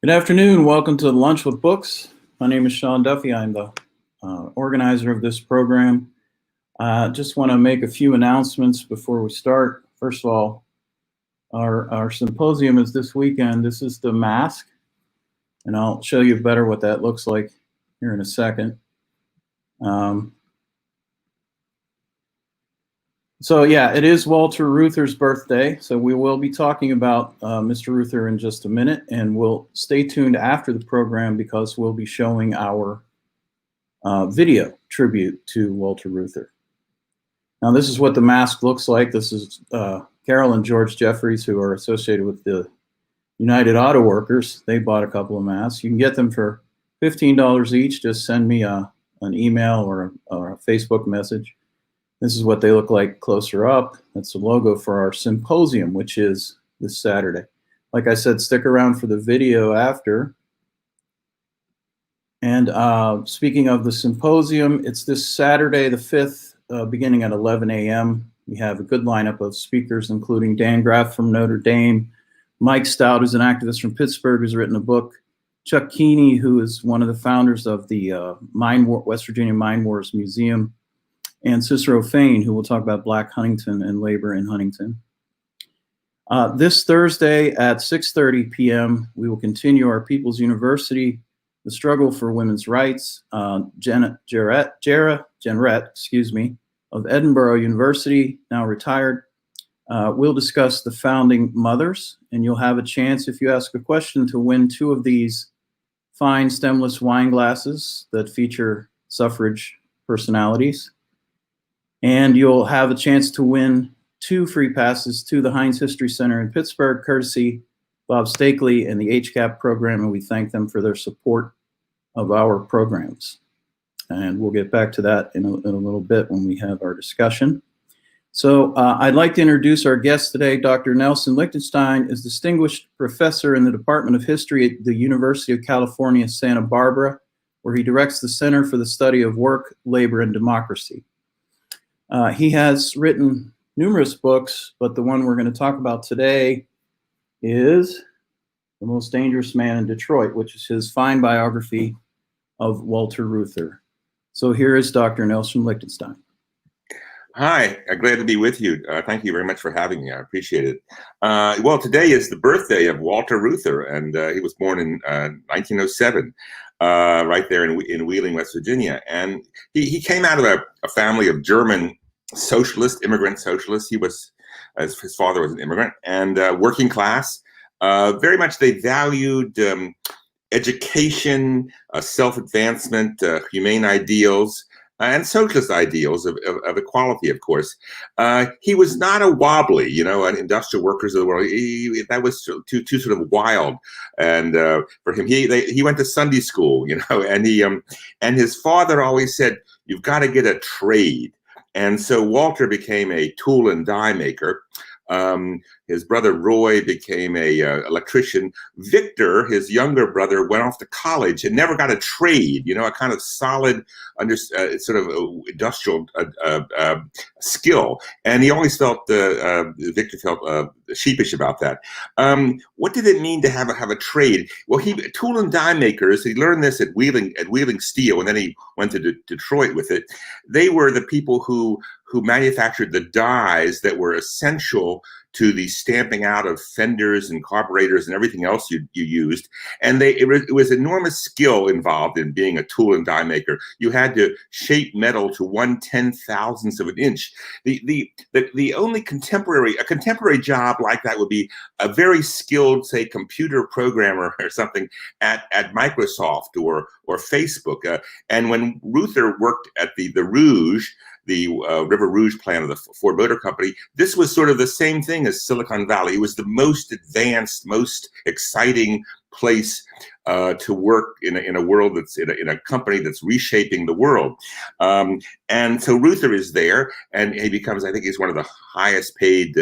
Good afternoon. Welcome to Lunch with Books. My name is Sean Duffy. I'm the organizer of this program. Just want to make a few announcements before we start. First of all, our symposium is this weekend. This is the mask, and I'll show you better what that looks like here in a second. So yeah, it is Walter Reuther's birthday, so we will be talking about Mr. Reuther in just a minute, and we'll stay tuned after the program because we'll be showing our video tribute to Walter Reuther. Now this is what the mask looks like. This is Carol and George Jeffries, who are associated with the United Auto Workers. They bought a couple of masks. You can get them for $15 each. Just send me an email or a Facebook message. This is what they look like closer up. That's the logo for our symposium, which is this Saturday. Like I said, stick around for the video after. And speaking of the symposium, it's this Saturday, the 5th, beginning at 11 a.m. We have a good lineup of speakers, including Dan Graff from Notre Dame, Mike Stout, who's an activist from Pittsburgh, who's written a book, Chuck Keeney, who is one of the founders of the West Virginia Mine Wars Museum, and Cicero Fain, who will talk about Black Huntington and labor in Huntington. This Thursday at 6:30 p.m., we will continue our People's University, the struggle for women's rights. Jenrette, of Edinburgh University, now retired, we'll discuss the founding mothers, and you'll have a chance, if you ask a question, to win 2 of these fine stemless wine glasses that feature suffrage personalities. And you'll have a chance to win 2 free passes to the Heinz History Center in Pittsburgh, courtesy Bob Stakely and the HCAP program, and we thank them for their support of our programs. And we'll get back to that in a little bit when we have our discussion. So I'd like to introduce our guest today. Dr. Nelson Lichtenstein is Distinguished Professor in the Department of History at the University of California, Santa Barbara, where he directs the Center for the Study of Work, Labor, and Democracy. He has written numerous books, but the one we're going to talk about today is The Most Dangerous Man in Detroit, which is his fine biography of Walter Reuther. So here is Dr. Nelson Lichtenstein. Hi, glad to be with you. Thank you very much for having me. I appreciate it. Well, today is the birthday of Walter Reuther, and he was born in 1907, right there in Wheeling, West Virginia. And he came out of a family of German socialists, immigrant socialists. His father was an immigrant, and working class. Very much they valued education, self-advancement, humane ideals, and socialist ideals of equality, of course. He was not a wobbly, an industrial workers of the world. That was too sort of wild, and for him, he went to Sunday school, and his father always said, "You've got to get a trade," and so Walter became a tool and die maker. His brother Roy became a electrician. Victor, his younger brother, went off to college and never got a trade, a kind of solid sort of industrial skill. And he always felt, Victor felt sheepish about that. What did it mean to have a trade? Well, tool and die makers, he learned this at Wheeling Steel, and then he went to Detroit with it. They were the people who manufactured the dies that were essential to the stamping out of fenders and carburetors and everything else you used. And it was enormous skill involved in being a tool and die maker. You had to shape metal to 1/10,000th of an inch. The only contemporary job like that would be a very skilled, say, computer programmer or something at Microsoft or Facebook. And when Reuther worked at the Rouge, the River Rouge plant of the Ford Motor Company, this was sort of the same thing as Silicon Valley. It was the most advanced, most exciting place to work in a world that's in a company that's reshaping the world. And so Reuther is there, and he becomes, I think he's one of the highest paid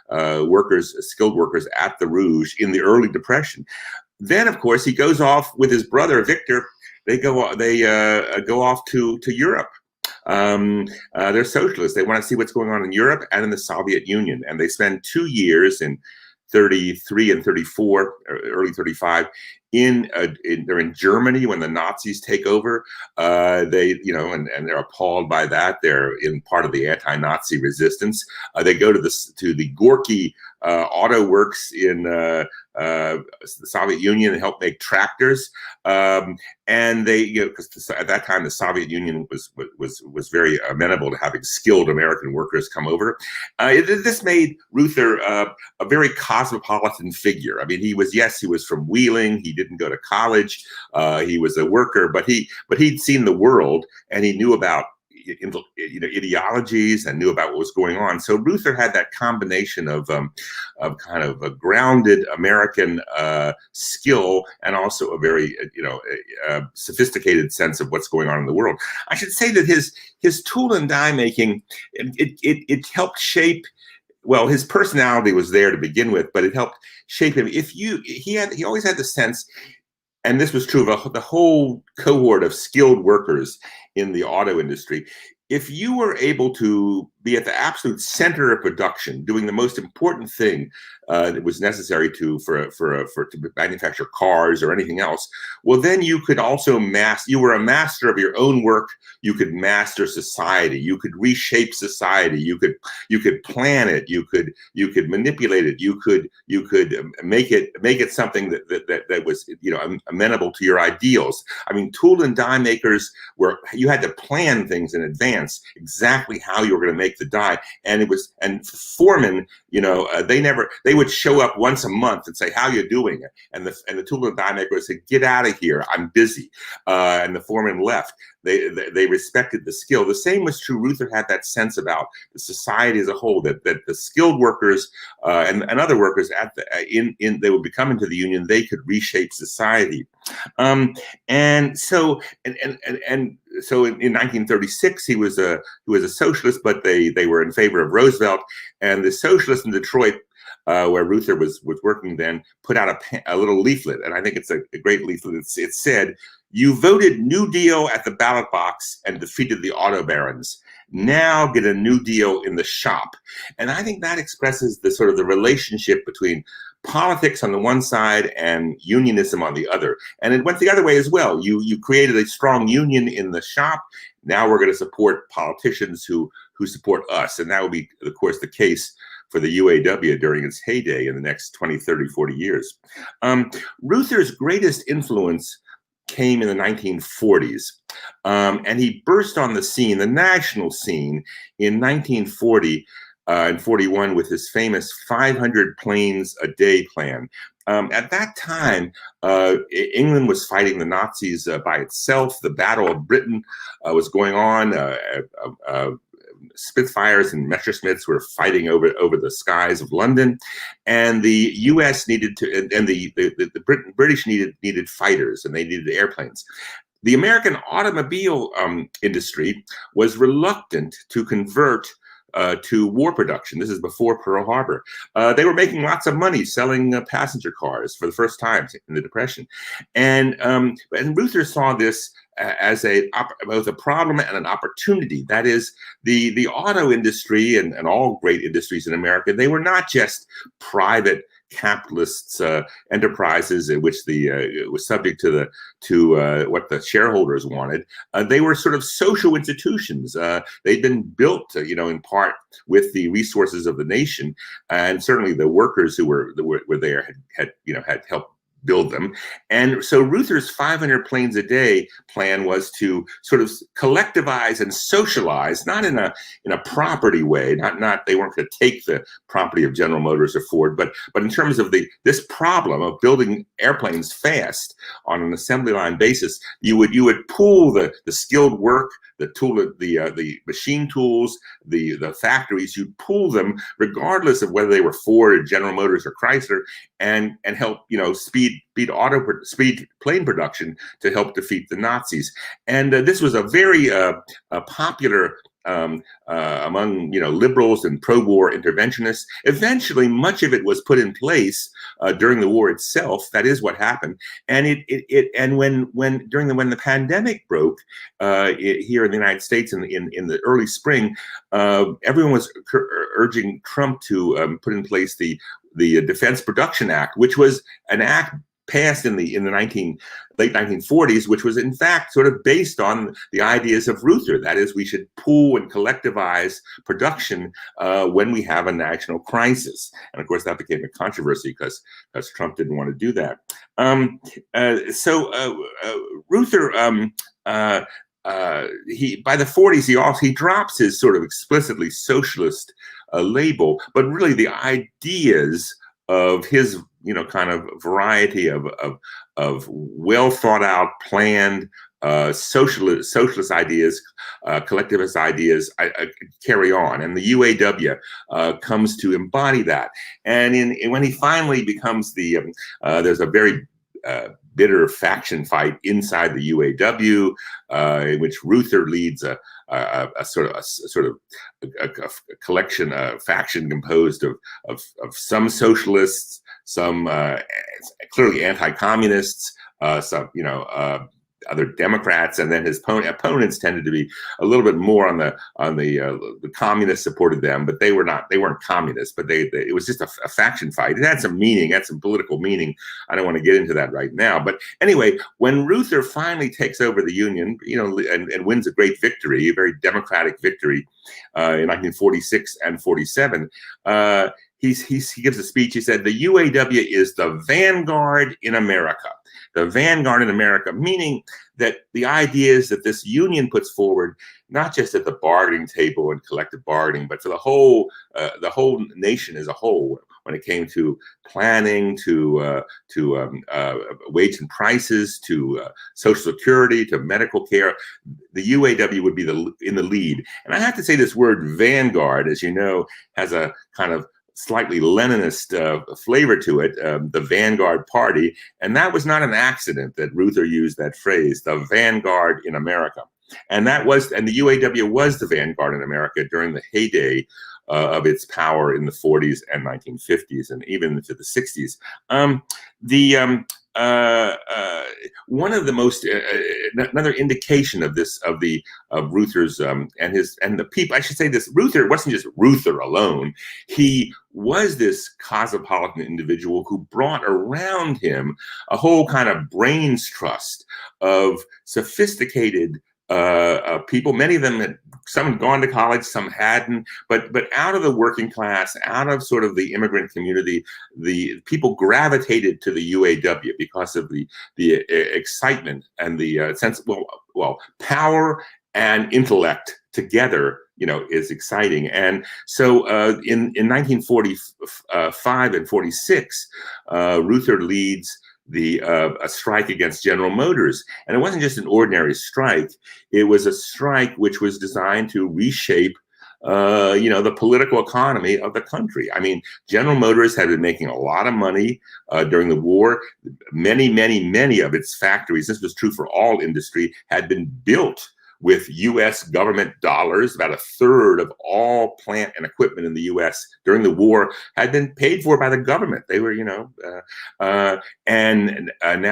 skilled workers at the Rouge in the early Depression. Then, of course, he goes off with his brother Victor. They go off to Europe. They're socialists. They want to see what's going on in Europe and in the Soviet Union. And they spend 2 years in 33 and 34, early 35, they're in Germany when the Nazis take over. They, and they're appalled by that. They're in part of the anti-Nazi resistance. They go to the Gorky auto works in the Soviet Union and help make tractors. And they, because at that time the Soviet Union was very amenable to having skilled American workers come over. This made Reuther a very cosmopolitan figure. I mean, he was from Wheeling. He didn't go to college. He was a worker, but he'd seen the world, and he knew about ideologies and knew about what was going on. So Reuther had that combination of kind of a grounded American skill and also a very sophisticated sense of what's going on in the world. I should say that his tool and die making it helped shape. Well, his personality was there to begin with, but it helped shape him. He always had the sense. And this was true of the whole cohort of skilled workers in the auto industry. If you were able to be at the absolute center of production, doing the most important thing that was necessary to manufacture cars or anything else, well, then you could also you were a master of your own work. You could master society. You could reshape society. You could plan it. You could manipulate it. You could make it something that was amenable to your ideals. I mean, tool and die makers you had to plan things in advance, exactly how you were going to make the die. And foremen, they would show up once a month and say, "How you doing?" And the tool and die maker would say, "Get out of here, I'm busy." And the foreman left. They respected the skill. The same was true. Reuther had that sense about the society as a whole, that the skilled workers and other workers they would become into the union. They could reshape society. And so in 1936 he was a socialist, but they were in favor of Roosevelt, and the socialists in Detroit, where Reuther was working then, put out a little leaflet, and I think it's a great leaflet. It said, "You voted New Deal at the ballot box and defeated the auto barons. Now get a New Deal in the shop." And I think that expresses the sort of the relationship between politics on the one side and unionism on the other. And it went the other way as well. You created a strong union in the shop. Now we're going to support politicians who support us. And that will be, of course, the case for the UAW during its heyday in the next 20, 30, 40 years. Reuther's greatest influence came in the 1940s. And he burst on the scene, the national scene, in 1940 and 41 with his famous 500 planes a day plan. At that time, England was fighting the Nazis by itself. The Battle of Britain was going on. Spitfires and Messerschmitts were fighting over the skies of London, and the U.S. needed to, and the British needed fighters, and they needed airplanes. The American automobile industry was reluctant to convert to war production. This is before Pearl Harbor. They were making lots of money selling passenger cars for the first time in the Depression, and Reuther saw this as both a problem and an opportunity. That is, the auto industry and all great industries in America, they were not just private capitalists enterprises in which was subject to what the shareholders wanted. They were sort of social institutions. They'd been built, in part with the resources of the nation, and certainly the workers who were there had helped build them. And so Reuther's 500 planes a day plan was to sort of collectivize and socialize, not in a property way, not they weren't going to take the property of General Motors or Ford, but in terms of this problem of building airplanes fast on an assembly line basis. You would pool the skilled work, the machine tools, the factories. You'd pool them regardless of whether they were Ford or General Motors or Chrysler, and help speed plane production to help defeat the Nazis. And this was a very popular among liberals and pro-war interventionists. Eventually, much of it was put in place during the war itself. That is what happened. And when the pandemic broke here in the United States in the early spring, everyone was urging Trump to put in place the Defense Production Act, which was an act passed in the late 1940s, which was in fact sort of based on the ideas of Reuther. That is, we should pool and collectivize production when we have a national crisis. And of course, that became a controversy because Trump didn't want to do that. Reuther, he by the 40s he drops his sort of explicitly socialist label, but really the ideas of his kind of variety of well thought out, planned socialist ideas, collectivist ideas carry on, and the UAW comes to embody that. And when he finally becomes there's a very bitter faction fight inside the UAW, in which Reuther leads a collection, a faction composed of some socialists, some clearly anti-communists, some other Democrats, and then his opponents tended to be a little bit more on the communists supported them, but they weren't communists, but it was just a faction fight. It had some meaning, had some political meaning. I don't want to get into that right now, but anyway, when Reuther finally takes over the union, and wins a great victory, a very democratic victory, in 1946 and 47, he gives a speech. He said, "The UAW is the vanguard in America." The vanguard in America, meaning that the ideas that this union puts forward, not just at the bargaining table and collective bargaining, but for the whole nation as a whole, when it came to planning, to wage and prices, to Social Security, to medical care, the UAW would be in the lead. And I have to say, this word vanguard, as you know, has a kind of slightly Leninist flavor to it, the Vanguard Party. And that was not an accident that Reuther used that phrase, the vanguard in America. And the UAW was the vanguard in America during the heyday of its power in the 40s and 1950s and even into the 60s. One of the most another indication of Reuther's and the people, I should say this, Reuther wasn't just Reuther alone. He was this cosmopolitan individual who brought around him a whole kind of brains trust of sophisticated people. Many of them some had gone to college, some hadn't, but out of the working class, out of sort of the immigrant community, the people gravitated to the UAW because of the excitement and the sense, well, power and intellect together, is exciting. And so in 1945 and 46, Reuther leads a strike against General Motors. And it wasn't just an ordinary strike. It was a strike which was designed to reshape the political economy of the country. I mean, General Motors had been making a lot of money during the war. Many, many, many of its factories, this was true for all industry, had been built with U.S. government dollars. About a third of all plant and equipment in the U.S. during the war had been paid for by the government. They were, and now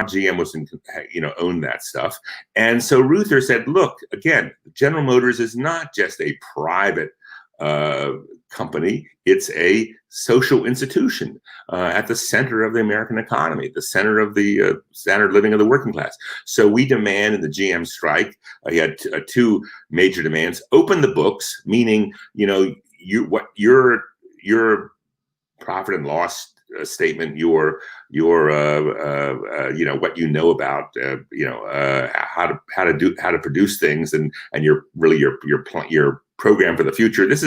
GM was, owned that stuff. And so Reuther said, look, again, General Motors is not just a private company. It's a social institution at the center of the American economy, at the center of the standard living of the working class. So we demand in the GM strike, he had two major demands: open the books, meaning your profit and loss statement, your what you know about how to produce things, and your program for the future. This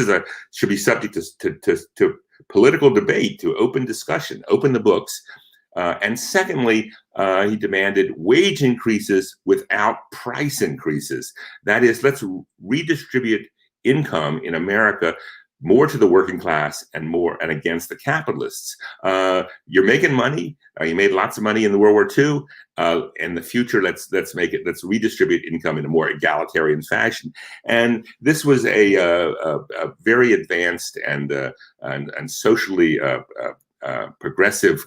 should be subject to political debate, to open discussion, open the books. And secondly, he demanded wage increases without price increases. That is, let's redistribute income in America more to the working class and against the capitalists. You're making money. You made lots of money in the World War II. In the future, let's redistribute income in a more egalitarian fashion. And this was a very advanced and socially progressive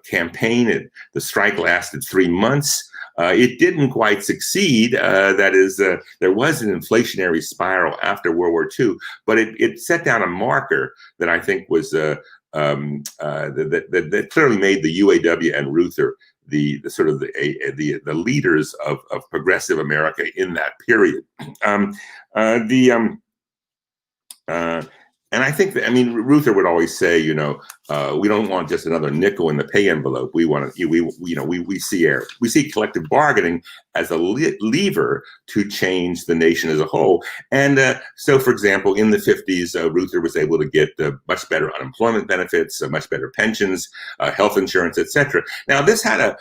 campaign. And the strike lasted 3 months. It didn't quite succeed. That is, there was an inflationary spiral after World War II, but it set down a marker that I think was that clearly made the UAW and Reuther the sort of the leaders of progressive America in that period. And I think that, I mean, Reuther would always say, you know, we don't want just another nickel in the pay envelope. We want to, we see collective bargaining as a lever to change the nation as a whole. And so, for example, in the 50s, Reuther was able to get much better unemployment benefits, much better pensions, health insurance, etc. Now, this had a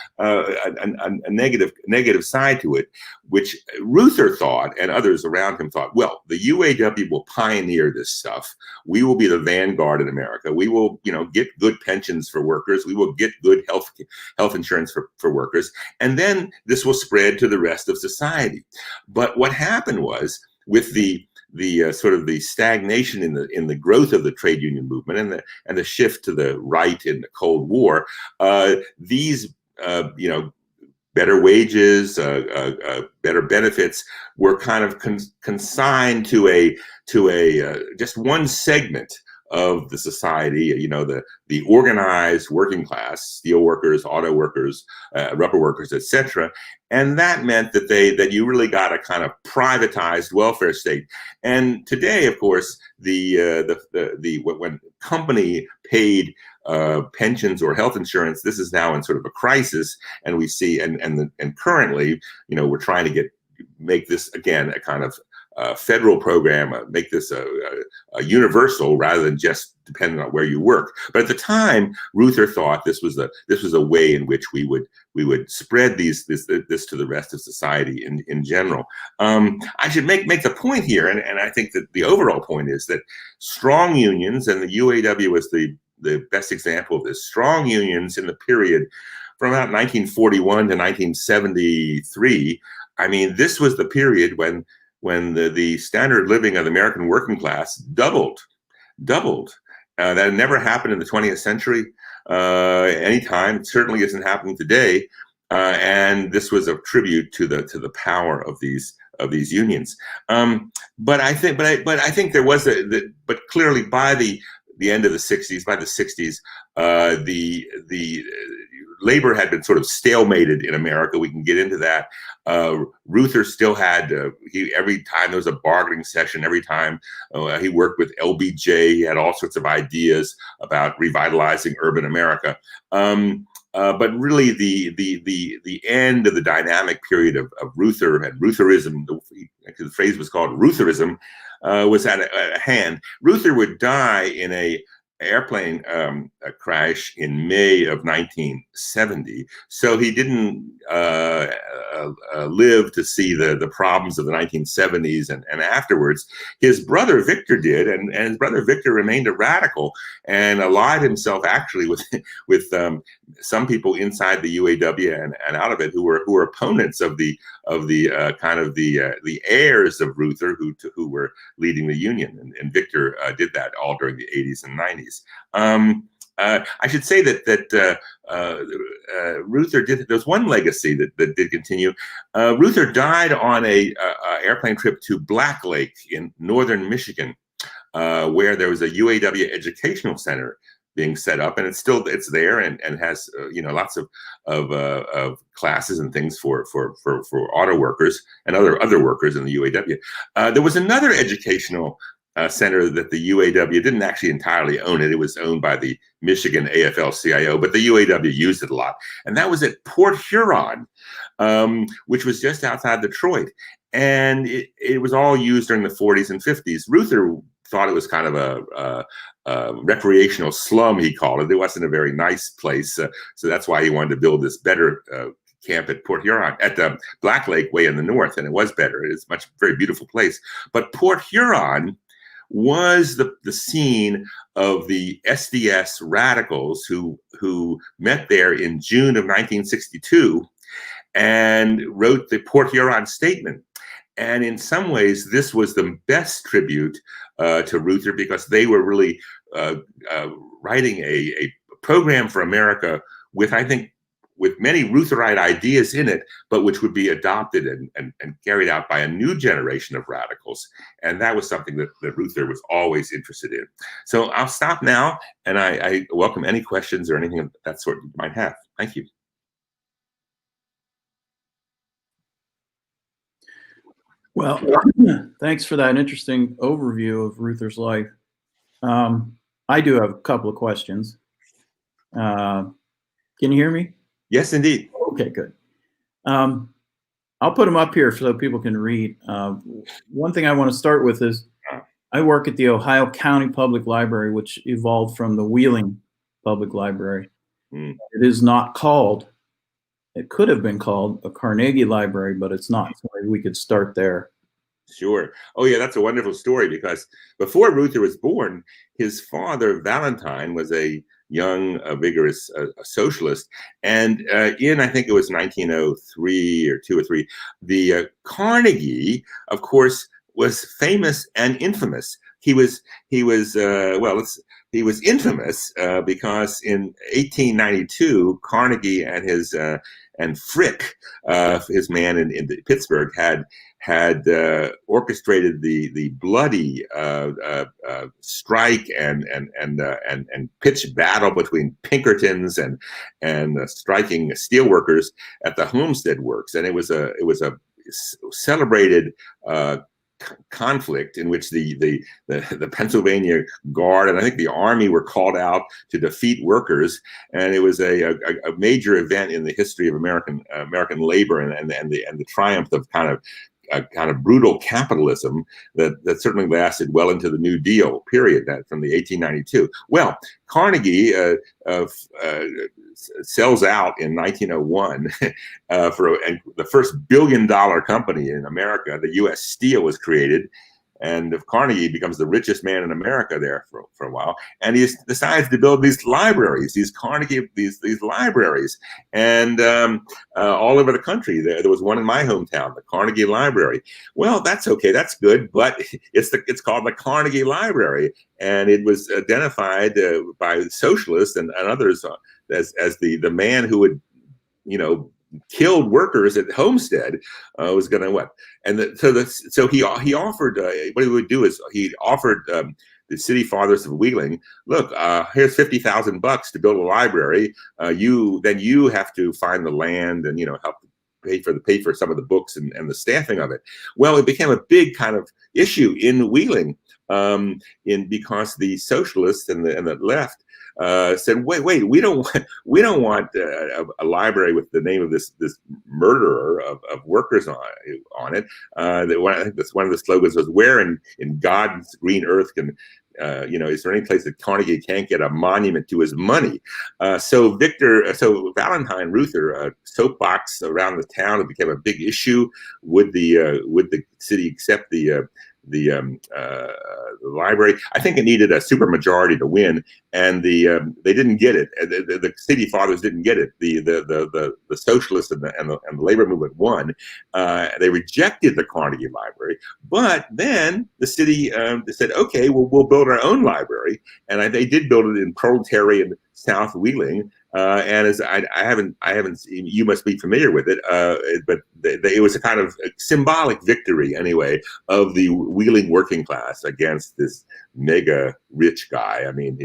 negative side to it, which Reuther thought, and others around him thought, well, the UAW will pioneer this stuff. We will be the vanguard in America. We will, get good pensions for workers. We will get good health insurance for workers. And then this will spread to the rest of society. But what happened was, with the sort of the stagnation in the growth of the trade union movement and the shift to the right in the Cold War, these better wages, better benefits were kind of consigned to a just one segment of the society, the organized working class, steel workers, auto workers, rubber workers, etc. And that meant that you really got a kind of privatized welfare state. And today, of course, when company paid pensions or health insurance, this is now in sort of a crisis, and we see and currently, we're trying to make this again a kind of federal program, make this a universal rather than just dependent on where you work. But at the time, Reuther thought this was a way in which we would spread this to the rest of society in general. I should make the point here, and I think that the overall point is that strong unions, and the UAW was the best example of this, strong unions in the period from about 1941 to 1973. I mean, this was the period when the standard of living of the American working class doubled. That had never happened in the 20th century anytime. It certainly isn't happening today. And this was a tribute to the power of these unions. But I think there was but clearly by the end of the 60s, the labor had been sort of stalemated in America. We can get into that. Reuther still had, every time there was a bargaining session, every time he worked with LBJ, he had all sorts of ideas about revitalizing urban America. But really the end of the dynamic period of Reuther and Rutherism, the phrase was called Rutherism, was at hand. Reuther would die in a airplane crash in May of 1970. So he didn't live to see the problems of the 1970s and afterwards. His brother Victor did, and his brother Victor remained a radical and allied himself actually with some people inside the UAW and out of it who were opponents of the heirs of Reuther who were leading the union, and Victor did that all during the 80s and 90s. I should say that Reuther did. There's one legacy that did continue. Reuther died on a airplane trip to Black Lake in northern Michigan, where there was a UAW educational center being set up, and it's there and has lots of classes and things for auto workers and other workers in the UAW. There was another educational center that the UAW didn't actually entirely own it. It was owned by the Michigan AFL-CIO, but the UAW used it a lot. And that was at Port Huron, which was just outside Detroit. And it was all used during the 40s and 50s. Reuther thought it was kind of a recreational slum, he called it. It wasn't a very nice place. So that's why he wanted to build this better camp at Port Huron, at the Black Lake way in the north. And it was better. It's a very beautiful place. But Port Huron was the scene of the SDS radicals who met there in June of 1962 and wrote the Port Huron Statement. And in some ways, this was the best tribute to Reuther, because they were really writing a program for America with, I think, with many Reutherite ideas in it, but which would be adopted and carried out by a new generation of radicals. And that was something that Reuther was always interested in. So I'll stop now, and I welcome any questions or anything of that sort you might have. Thank you. Well, thanks for that interesting overview of Reuther's life. I do have a couple of questions. Can you hear me? Yes, indeed. Okay, good. I'll put them up here so people can read. One thing I want to start with is I work at the Ohio County Public Library, which evolved from the Wheeling Public Library. It is not called, it could have been called a Carnegie Library, but it's not. So maybe we could start there. Sure. Oh, yeah, that's a wonderful story, because before Reuther was born, his father, Valentine, was a young, vigorous socialist. And in, I think it was 1903 or 2 or 3, the Carnegie, of course, was famous and infamous. He was infamous because in 1892, Carnegie and his and Frick, his man in Pittsburgh, had orchestrated the bloody strike and pitched battle between Pinkertons and striking steelworkers at the Homestead Works, and it was a celebrated conflict in which the Pennsylvania Guard and I think the Army were called out to defeat workers, and it was a major event in the history of American labor and the triumph of kind of brutal capitalism that certainly lasted well into the New Deal period, from the 1892. Well, Carnegie sells out in 1901 for the first billion-dollar company in America. The U.S. Steel was created, and Carnegie becomes the richest man in America there for a while. And he decides to build these libraries, these libraries, and all over the country. There was one in my hometown, the Carnegie Library. Well, that's okay, that's good, but it's called the Carnegie Library, and it was identified by socialists and others as the man who would, killed workers at Homestead, was going to what? And so he offered, what he would do is he offered the city fathers of Wheeling, look, here's $50,000 to build a library. You have to find the land and help pay for some of the books and the staffing of it. Well, it became a big kind of issue in Wheeling, because the socialists and the left said, wait, we don't want a library with the name of this murderer of workers on it. I think that's one of the slogans was, where in God's green earth can is there any place that Carnegie can't get a monument to his money? So Valentine Reuther soapbox around the town. It became a big issue. Would the city accept the library? I think it needed a supermajority to win, and they didn't get it. The city fathers didn't get it. The socialists and the labor movement won. They rejected the Carnegie Library, but then the city said, okay, well, we'll build our own library, and they did build it in proletarian South Wheeling. And as I haven't seen, you must be familiar with it, but it was a kind of symbolic victory anyway of the Wheeling working class against this mega rich guy. I mean,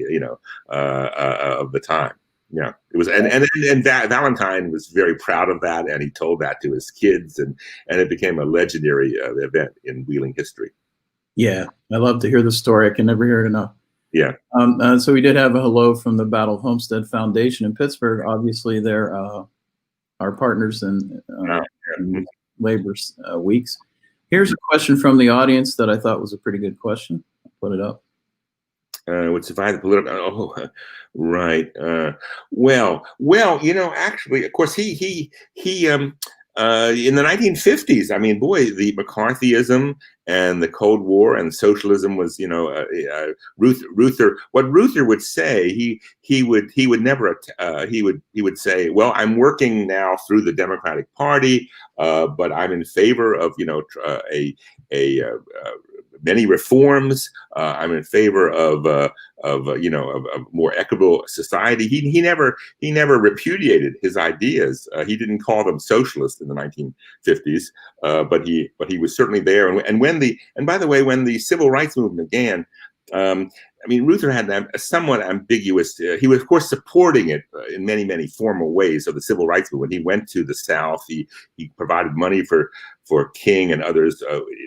of the time. Yeah, it was, and Valentine was very proud of that, and he told that to his kids, and it became a legendary event in Wheeling history. Yeah, I love to hear the story. I can never hear it enough. Yeah. So we did have a hello from the Battle of Homestead Foundation in Pittsburgh. Obviously, they're our partners in labor weeks. Here's a question from the audience that I thought was a pretty good question. I'll put it up. Would survive the political? Oh, right. Well, actually, of course, he in the 1950s, I mean, boy, the McCarthyism and the Cold War and socialism was, Reuther. What Reuther would say, he would never he would say, well, I'm working now through the Democratic Party, but I'm in favor of a many reforms. I'm in favor of a more equitable society. He never repudiated his ideas. He didn't call them socialist in the 1950s, but he was certainly there. And by the way, when the civil rights movement began, I mean, Reuther had a somewhat ambiguous. He was, of course, supporting it in many formal ways of the civil rights movement. He went to the South. He provided money for King and others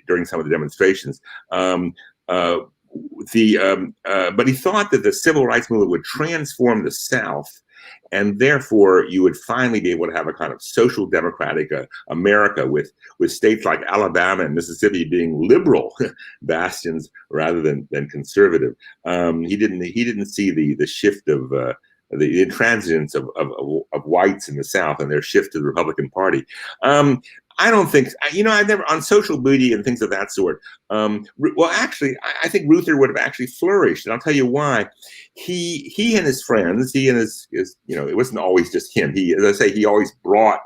during some of the demonstrations. But he thought that the civil rights movement would transform the South, and therefore you would finally be able to have a kind of social democratic America with states like Alabama and Mississippi being liberal bastions rather than conservative. He didn't see the shift of the intransigence of whites in the South and their shift to the Republican Party. I don't think, I've never, on social media and things of that sort. Well, actually, I think Reuther would have actually flourished, and I'll tell you why. He and his friends, he and his it wasn't always just him. As I say, he always brought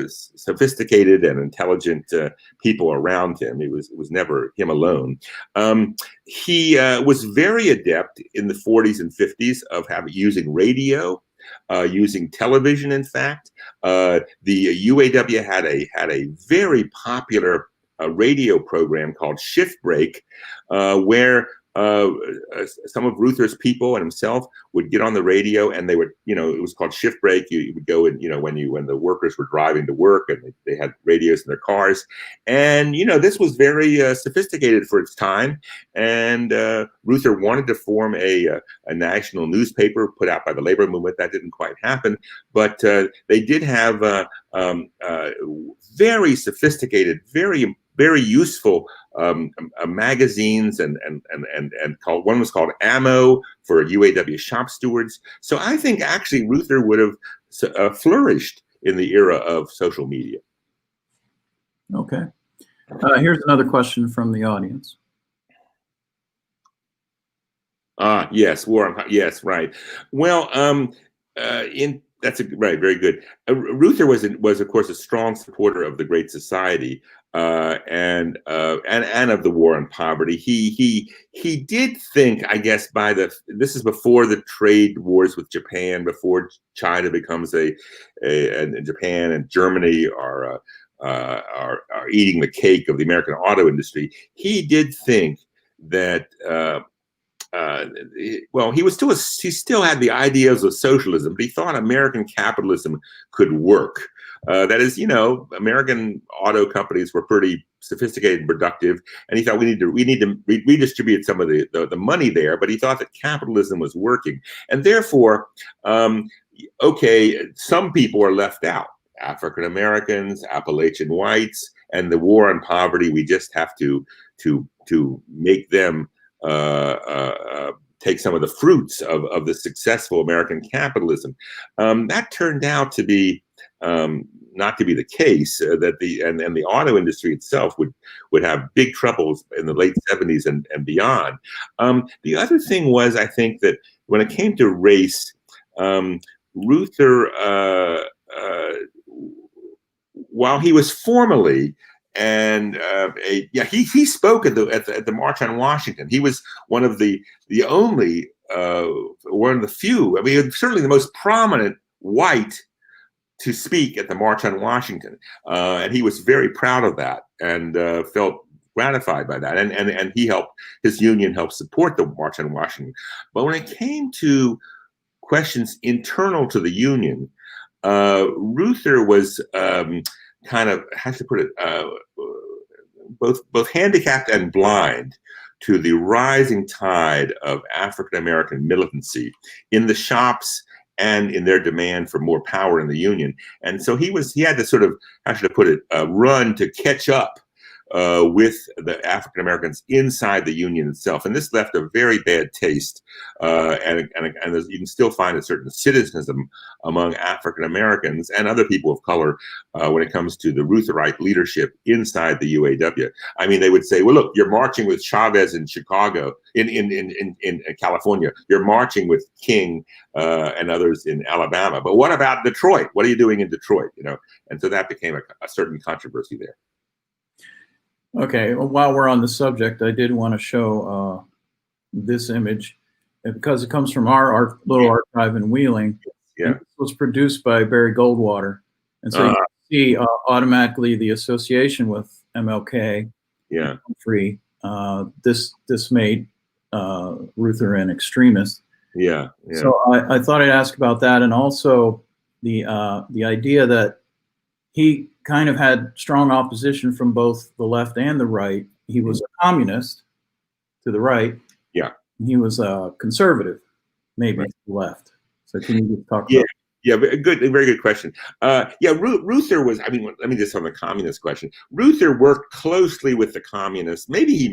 sophisticated and intelligent people around him. It was never him alone. He was very adept in the 40s and 50s of using radio. Using television, in fact, the UAW had a very popular radio program called Shift Break, where some of Reuther's people and himself would get on the radio, and they would, it was called Shift Break. You would go and, when the workers were driving to work, and they had radios in their cars, and this was very sophisticated for its time. And Reuther wanted to form a national newspaper put out by the labor movement. That didn't quite happen, but they did have very sophisticated, very useful magazines, and one was called Ammo for UAW shop stewards. So I think actually Reuther would have flourished in the era of social media. Okay. Here's another question from the audience. Yes, yes, right. Well, right, very good. Reuther was of course a strong supporter of the Great Society and of the war on poverty. He did think, I guess, this is before the trade wars with Japan, before China becomes and Japan and Germany are eating the cake of the American auto industry. He did think that. He still had the ideas of socialism, but he thought American capitalism could work. That is, American auto companies were pretty sophisticated and productive, and he thought we need to redistribute some of the money there. But he thought that capitalism was working, and therefore, some people are left out: African Americans, Appalachian whites, and the war on poverty. We just have to make them. Take some of the fruits of the successful American capitalism. That turned out to be not to be the case. That the auto industry itself would have big troubles in the late 70s and beyond. The other thing was, I think, that when it came to race, Reuther, while he was formally he spoke at the March on Washington. He was one of the only one of the few. I mean, certainly the most prominent white to speak at the March on Washington, and he was very proud of that and felt gratified by that. And his union helped support the March on Washington. But when it came to questions internal to the union, Reuther was kind of, how to put it, both handicapped and blind to the rising tide of African American militancy in the shops and in their demand for more power in the union. And so he had to sort of, how should I put it, run to catch up with the African Americans inside the union itself, and this left a very bad taste. And you can still find a certain cynicism among African Americans and other people of color when it comes to the Reutherite leadership inside the UAW. I mean, they would say, "Well, look, you're marching with Chavez in Chicago, in California. You're marching with King and others in Alabama. But what about Detroit? What are you doing in Detroit?" And so that became a certain controversy there. Okay, well, while we're on the subject, I did want to show this image because it comes from our little archive in Wheeling. And Yeah. this was produced by Barry Goldwater. And so you can see automatically the association with MLK, Yeah. Humphrey. This made Reuther an extremist. Yeah. Yeah. So I thought I'd ask about that, and also the idea that he kind of had strong opposition from both the left and the right. He was a communist to the right. Yeah. He was a conservative, maybe Right. to the left. So can you just talk Yeah. about? Yeah, very good question. Reuther was, I mean, let me just on the communist question. Reuther worked closely with the communists. Maybe he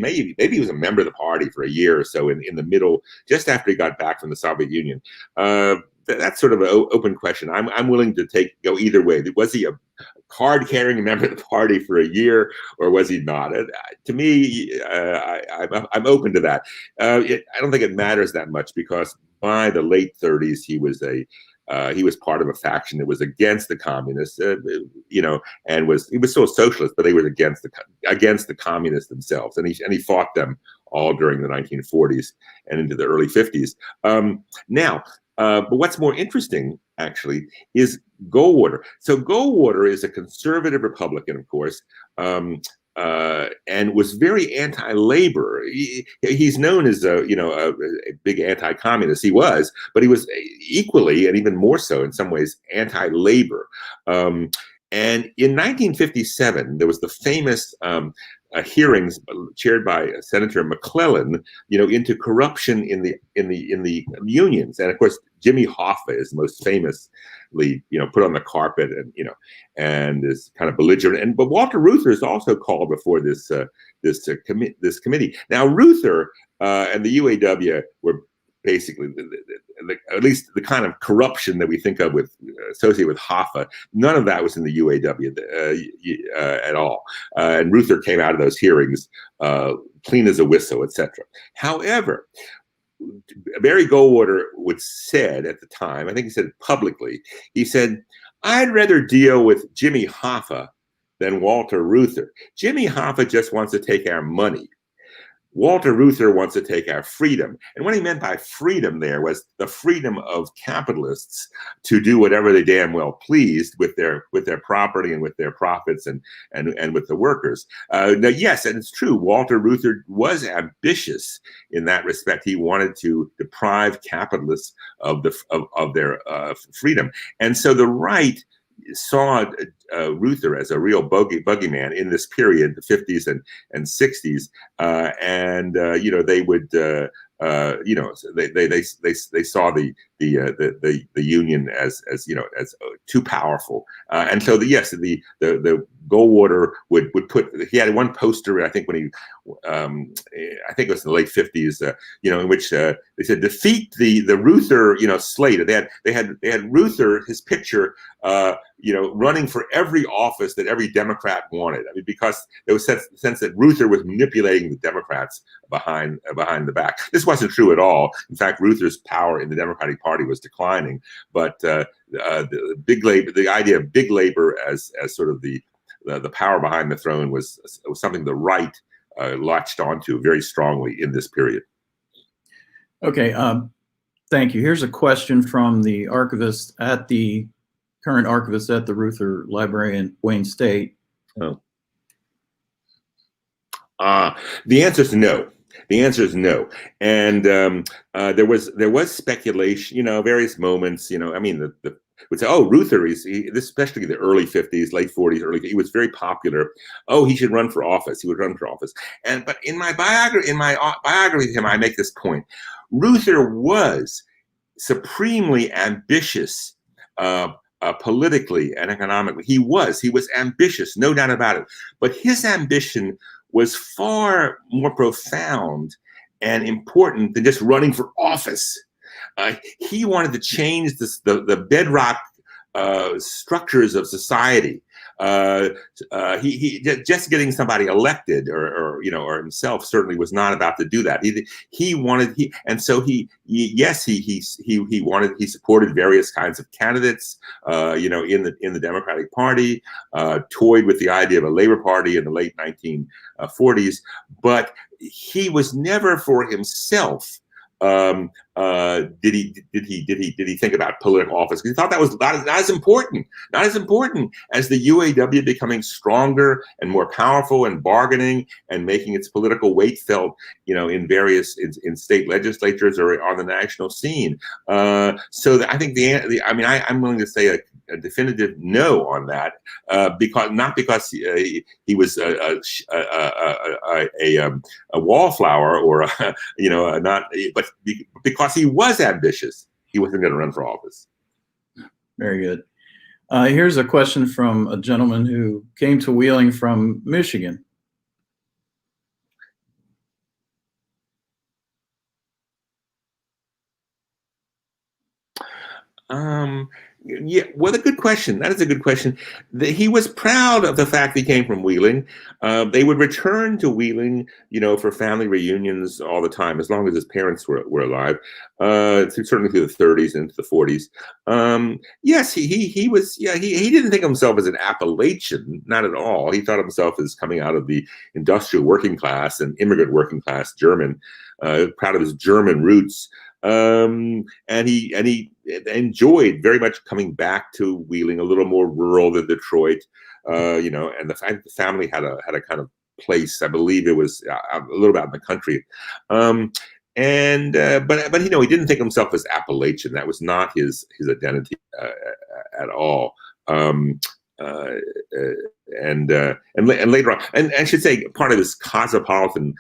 was a member of the party for a year or so in the middle, just after he got back from the Soviet Union. That's sort of an open question. I'm willing to go either way. Was he a card-carrying member of the party for a year, or was he not? To me, I'm open to that. I don't think it matters that much because by the late 30s, he was part of a faction that was against the communists, and he was still a socialist, but they were against the communists themselves, and he fought them all during the 1940s and into the early 50s. But what's more interesting, actually, is Goldwater. So Goldwater is a conservative Republican, of course, and was very anti-labor. He's known as a big anti-communist. He was, but he was equally and even more so in some ways anti-labor. And in 1957, there was the famous hearings chaired by Senator McClellan, into corruption in the unions, and of course Jimmy Hoffa is most famously, put on the carpet and is kind of belligerent. But Walter Reuther is also called before this committee. Now Reuther and the UAW were basically at least the kind of corruption that we think of associated with Hoffa. None of that was in the UAW at all. And Reuther came out of those hearings clean as a whistle, etc. However, Barry Goldwater said at the time, I think he said it publicly, he said, "I'd rather deal with Jimmy Hoffa than Walter Reuther. Jimmy Hoffa just wants to take our money. Walter Reuther wants to take our freedom." And what he meant by freedom there was the freedom of capitalists to do whatever they damn well pleased with their property and with their profits and with the workers. Now, yes, and it's true, Walter Reuther was ambitious in that respect. He wanted to deprive capitalists of their freedom. And so the right saw Reuther as a real bogeyman in this period, the 50s and 60s, they would they saw the union as too powerful, and so the Goldwater would put, he had one poster, I think when he I think it was in the late 50s, in which they said defeat the Reuther slate. They had Reuther, his picture, running for every office that every Democrat wanted. I mean, because there was a sense that Reuther was manipulating the Democrats behind the back. This wasn't true at all. In fact, Reuther's power in the Democratic Party was declining. But the big labor, the idea of big labor as sort of the power behind the throne was something the right latched onto very strongly in this period. Okay, thank you. Here's a question from the current archivist at the Reuther Library in Wayne State. Oh. The answer is no. The answer is no. And there was speculation, various moments, I mean, would say, oh, Reuther especially the early 50s, late 40s, he was very popular. Oh, he should run for office. He would run for office. But in my biography of him, I make this point. Reuther was supremely ambitious politically and economically. He was ambitious, no doubt about it. But his ambition was far more profound and important than just running for office. He wanted to change the bedrock structures of society. He just getting somebody elected or himself certainly was not about to do that. He supported various kinds of candidates, in the Democratic Party, toyed with the idea of a Labor Party in the late 1940s, but he was never for himself. Did he think about political office? He thought that was not as important as the UAW becoming stronger and more powerful and bargaining and making its political weight felt, in various in state legislatures or on the national scene. So I think I'm willing to say a definitive no on that, because he was a wallflower or but because he was ambitious, he wasn't going to run for office. Very good. Here's a question from a gentleman who came to Wheeling from Michigan. Yeah, well, a good question. That is a good question. He was proud of the fact he came from Wheeling. They would return to Wheeling, for family reunions all the time, as long as his parents were alive. Certainly through the 30s and into the 40s. Yes, he was. Yeah, he didn't think of himself as an Appalachian, not at all. He thought of himself as coming out of the industrial working class and immigrant working class German. Proud of his German roots. And he enjoyed very much coming back to Wheeling, a little more rural than Detroit, and the family had a kind of place. I believe it was a little bit out in the country, but he didn't think of himself as Appalachian. That was not his identity at all. And later on, and I should say, part of his cosmopolitan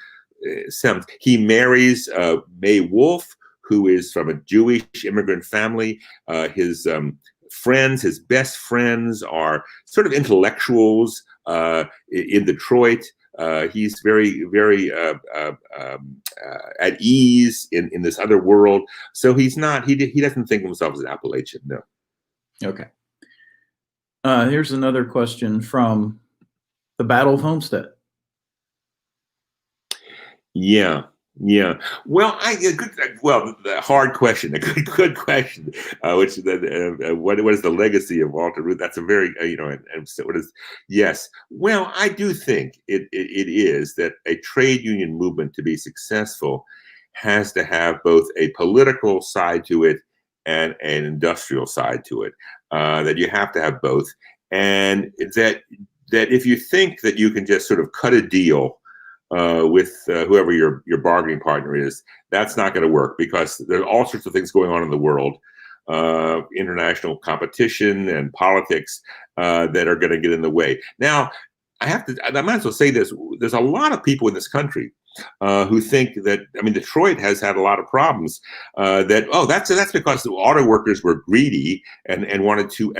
sense, he marries May Wolfe, who is from a Jewish immigrant family. His friends, his best friends, are sort of intellectuals in Detroit. He's very, very at ease in this other world. So he's not. He doesn't think of himself as an Appalachian. No. Okay. Here's another question from the Battle of Homestead. Yeah. Well, the hard question, a good question, which what is the legacy of Walter Reuther? That's a very, and so what is? Yes. Well, I do think it is that a trade union movement, to be successful, has to have both a political side to it and an industrial side to it. That you have to have both, and that if you think that you can just sort of cut a deal with whoever your bargaining partner is, that's not going to work, because there are all sorts of things going on in the world, international competition and politics that are going to get in the way. Now, I might as well say this: there's a lot of people in this country who think that, Detroit has had a lot of problems. That's because the auto workers were greedy and wanted too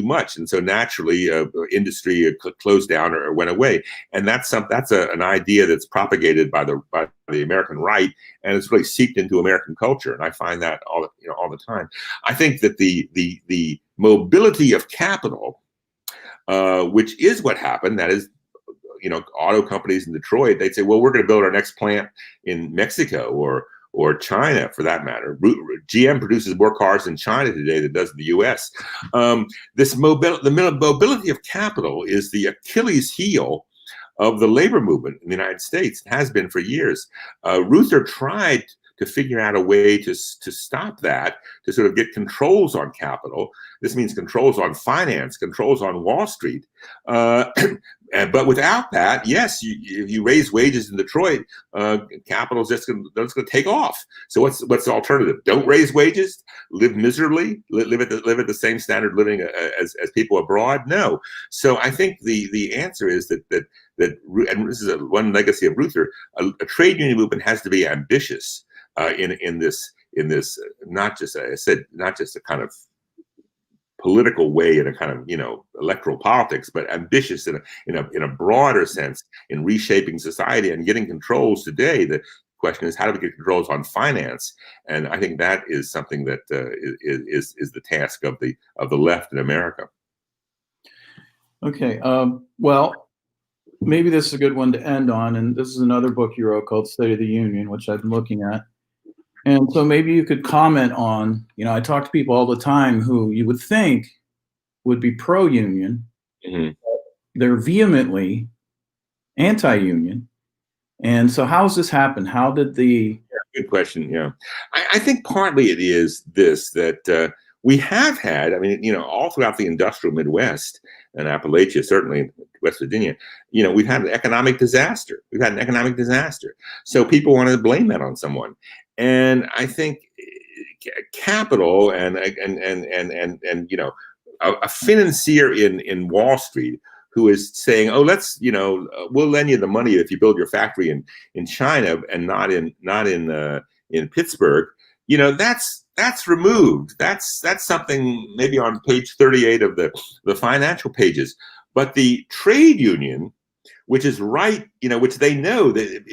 much, and so naturally industry closed down or went away. And that's an idea that's propagated by the American right, and it's really seeped into American culture. And I find that all the time. I think that the mobility of capital, which is what happened, that is, auto companies in Detroit, they'd say, well, we're going to build our next plant in Mexico or China, for that matter. GM produces more cars in China today than does in the U.S. The mobility of capital is the Achilles heel of the labor movement in the United States. It has been for years. Reuther tried to figure out a way to stop that, to sort of get controls on capital. This means controls on finance, controls on Wall Street. But without that, yes, if you raise wages in Detroit, capital is just going to take off. So what's the alternative? Don't raise wages, live miserably, live at the same standard of living as people abroad? No. So I think the answer is that and this is one legacy of Reuther, a trade union movement has to be ambitious in this not just, I said, not just a kind of political way, in a kind of electoral politics, but ambitious in a broader sense, in reshaping society and getting controls today. question is, how do we get controls on finance? And I think that is something that is the task of the left in America. Okay. Well, maybe this is a good one to end on. And this is another book you wrote called State of the Union, which I've been looking at. And so maybe you could comment on, I talk to people all the time who you would think would be pro-union. Mm-hmm. They're vehemently anti-union. And so how's this happen? How did the... Good question. Yeah, I think partly it is this, that we have had, I mean, all throughout the industrial Midwest and Appalachia, certainly West Virginia, we've had an economic disaster. We've had an economic disaster. So people wanted to blame that on someone. And I think capital and a financier in Wall Street who is saying, oh, we'll lend you the money if you build your factory in China and not in Pittsburgh. That's removed. That's something maybe on page 38 of the financial pages. But the trade union, which is right, which they know that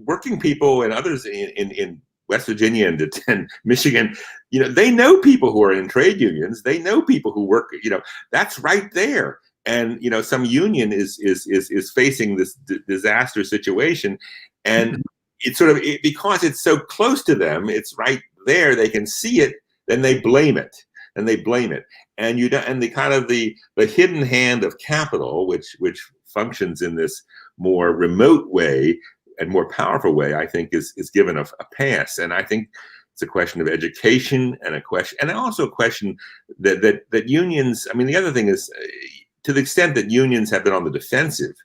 working people and others in West Virginia and Michigan, they know people who are in trade unions. They know people who work, that's right there. And, some union is facing this disaster situation. And it's sort of, because it's so close to them, it's right there, they can see it, then they blame it. And the kind of the hidden hand of capital, which functions in this more remote way and more powerful way, I think is given a pass. And I think it's a question of education and also a question that unions, I mean, the other thing is, to the extent that unions have been on the defensive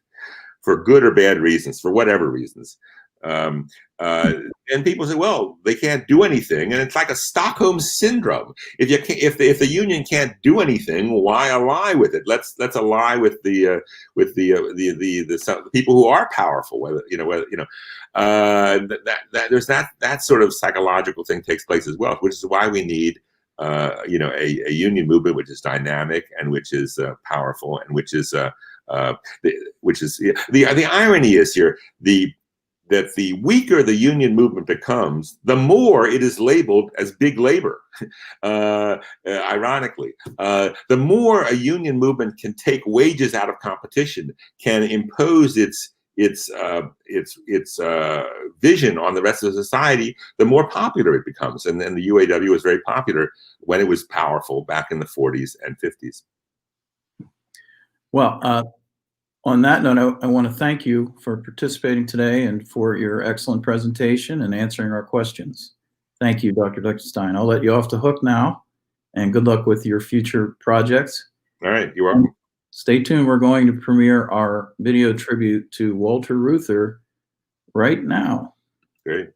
for good or bad reasons, for whatever reasons, and people say, well, they can't do anything, and it's like a Stockholm syndrome. If the union can't do anything, why ally with it? Let's ally with the people who are powerful. There's that sort of psychological thing takes place as well, which is why we need a union movement which is dynamic and which is powerful and which is the irony is here that the weaker the union movement becomes, the more it is labeled as big labor. Ironically, the more a union movement can take wages out of competition, can impose its vision on the rest of society, the more popular it becomes. And then the UAW was very popular when it was powerful back in the 40s and 50s. Well, on that note, I want to thank you for participating today and for your excellent presentation and answering our questions. Thank you, Dr. Lichtenstein. I'll let you off the hook now, and good luck with your future projects. All right, you're welcome. Stay tuned. We're going to premiere our video tribute to Walter Reuther right now. Great.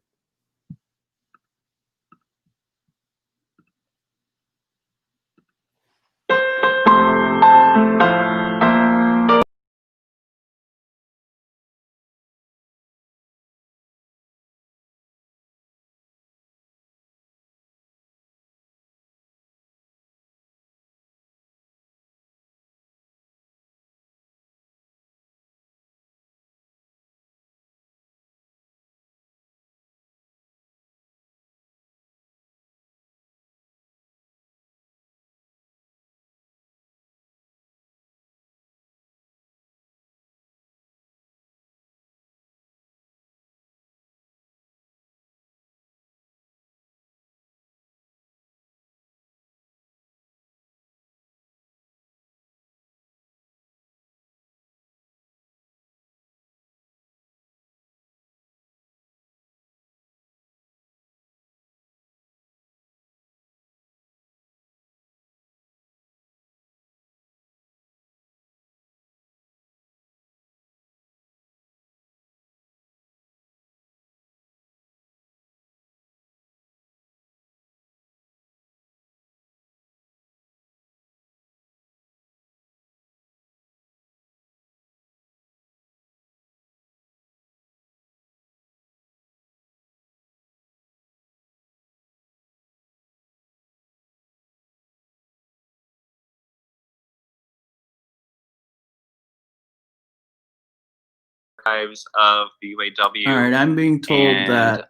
archives of the UAW. All right, I'm being told and, that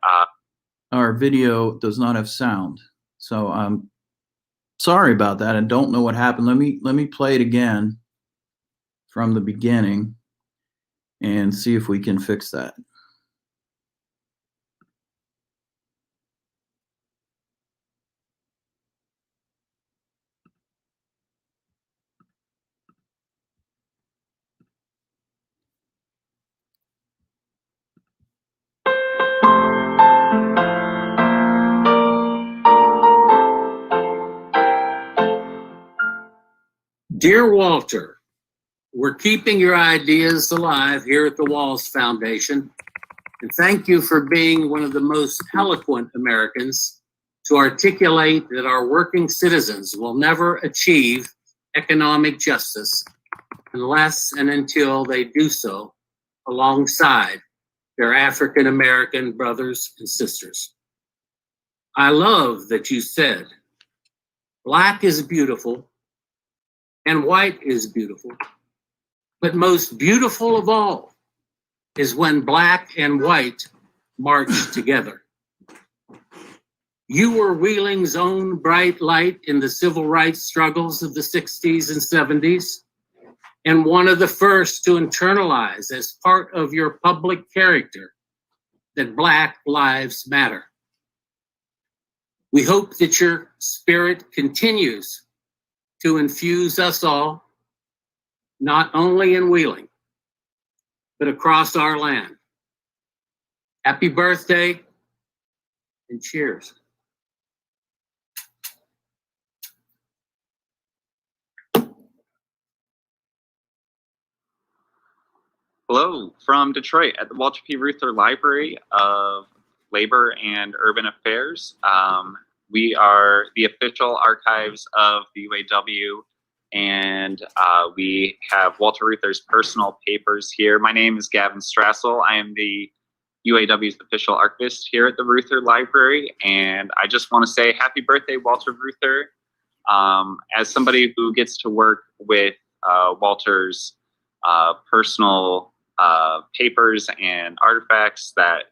our video does not have sound, so I'm sorry about that. I don't know what happened. Let me play it again from the beginning and see if we can fix that. Dear Walter, we're keeping your ideas alive here at the Walls Foundation, and thank you for being one of the most eloquent Americans to articulate that our working citizens will never achieve economic justice unless and until they do so alongside their African American brothers and sisters. I love that you said, Black is beautiful and white is beautiful, but most beautiful of all is when Black and white march together. You were Wheeling's own bright light in the civil rights struggles of the 60s and 70s, and one of the first to internalize as part of your public character that Black lives matter. We hope that your spirit continues to infuse us all, not only in Wheeling, but across our land. Happy birthday and cheers. Hello from Detroit at the Walter P. Reuther Library of Labor and Urban Affairs. We are the official archives of the UAW, and we have Walter Reuther's personal papers here. My name is Gavin Strassel. I am the UAW's official archivist here at the Reuther Library, and I just want to say happy birthday, Walter Reuther. As somebody who gets to work with Walter's personal papers and artifacts that,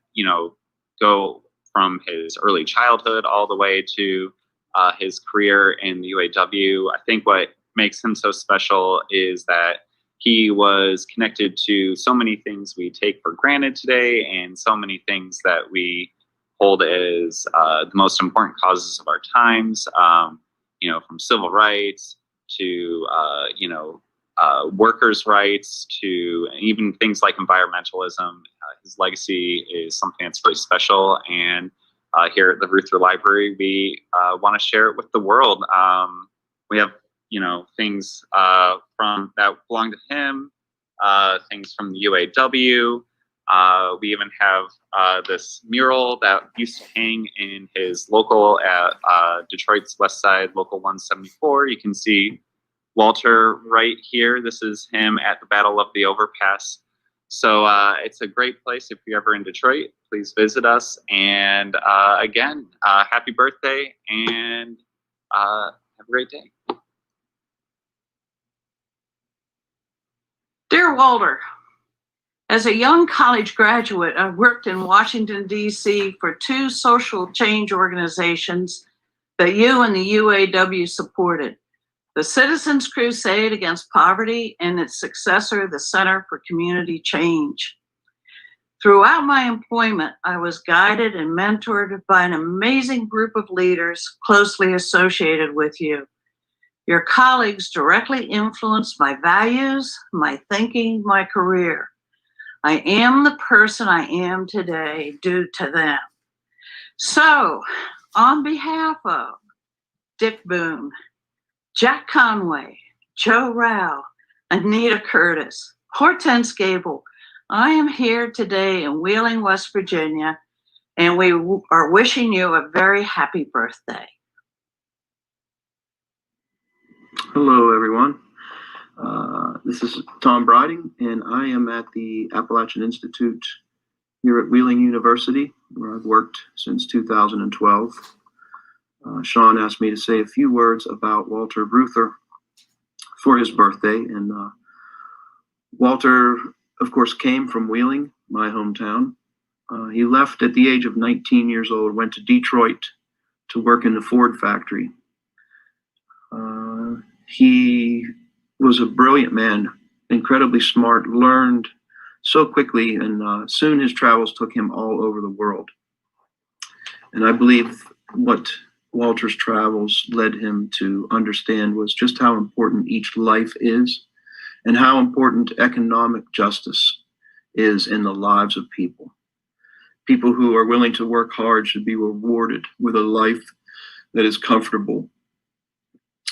go from his early childhood all the way to his career in the UAW. I think what makes him so special is that he was connected to so many things we take for granted today and so many things that we hold as the most important causes of our times, from civil rights to, workers' rights to even things like environmentalism. His legacy is something that's really special, and here at the Reuther Library, we want to share it with the world. We have, things from that belong to him, things from the UAW. We even have this mural that used to hang in his local at Detroit's West Side, Local 174. You can see Walter right here. This is him at the Battle of the Overpass. So it's a great place. If you're ever in Detroit, please visit us. And again, happy birthday and have a great day. Dear Walter, as a young college graduate, I worked in Washington, D.C. for 2 social change organizations that you and the UAW supported: the Citizens Crusade Against Poverty and its successor, the Center for Community Change. Throughout my employment, I was guided and mentored by an amazing group of leaders closely associated with you. Your colleagues directly influenced my values, my thinking, my career. I am the person I am today due to them. So, on behalf of Dick Boone, Jack Conway, Joe Rao, Anita Curtis, Hortense Gable, I am here today in Wheeling, West Virginia, and we are wishing you a very happy birthday. Hello, everyone. This is Tom Briding, and I am at the Appalachian Institute here at Wheeling University, where I've worked since 2012. Sean asked me to say a few words about Walter Reuther for his birthday, and Walter of course, came from Wheeling, my hometown. He left at the age of 19 years old, went to Detroit to work in the Ford factory. He was a brilliant man, incredibly smart, learned so quickly, and soon his travels took him all over the world. And I believe what Walter's travels led him to understand was just how important each life is and how important economic justice is in the lives of people. People who are willing to work hard should be rewarded with a life that is comfortable,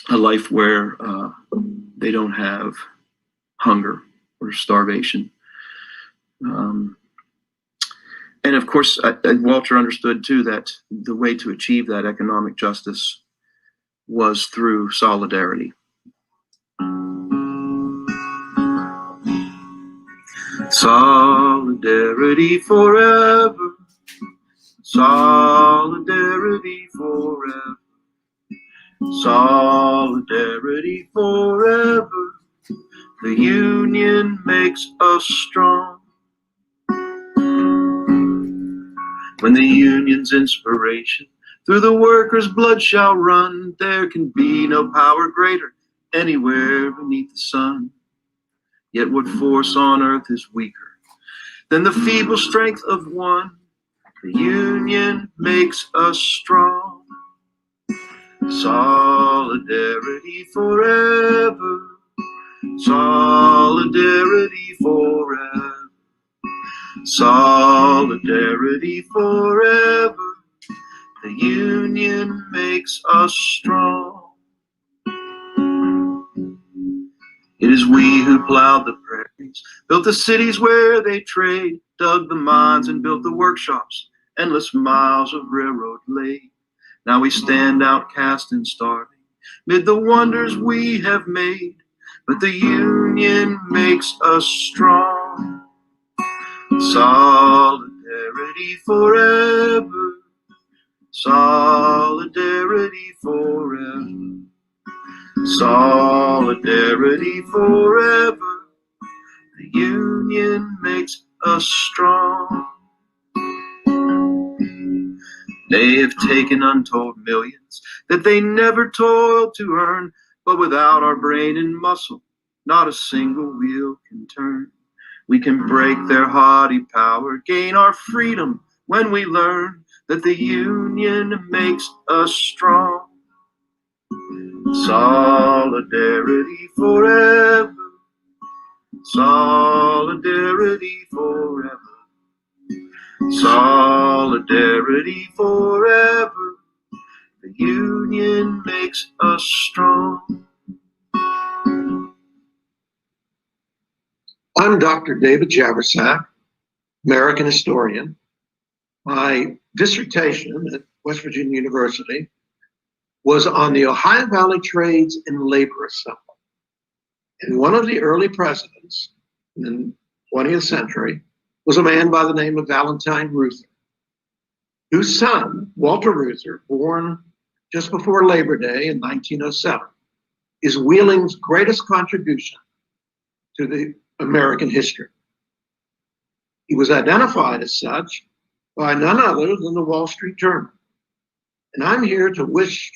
a life where they don't have hunger or starvation. And of course, Walter understood too that the way to achieve that economic justice was through solidarity. Solidarity forever. Solidarity forever. Solidarity forever. The union makes us strong. When the union's inspiration through the workers' blood shall run, there can be no power greater anywhere beneath the sun. Yet what force on earth is weaker than the feeble strength of one? The union makes us strong. Solidarity forever. Solidarity forever. Solidarity forever. The union makes us strong. It is we who plowed the prairies, built the cities where they trade, dug the mines and built the workshops, endless miles of railroad laid. Now we stand outcast and starving, mid the wonders we have made, but the union makes us strong. Solidarity forever. Solidarity forever. Solidarity forever. The union makes us strong. They have taken untold millions that they never toiled to earn, but without our brain and muscle, not a single wheel can turn. We can break their haughty power, gain our freedom when we learn that the union makes us strong. Solidarity forever. Solidarity forever. Solidarity forever. The union makes us strong. I'm Dr. David Javersack, American historian. My dissertation at West Virginia University was on the Ohio Valley Trades and Labor Assembly. And one of the early presidents in the 20th century was a man by the name of Valentine Reuther, whose son, Walter Reuther, born just before Labor Day in 1907, is Wheeling's greatest contribution to the American history. He was identified as such by none other than the Wall Street Journal. And I'm here to wish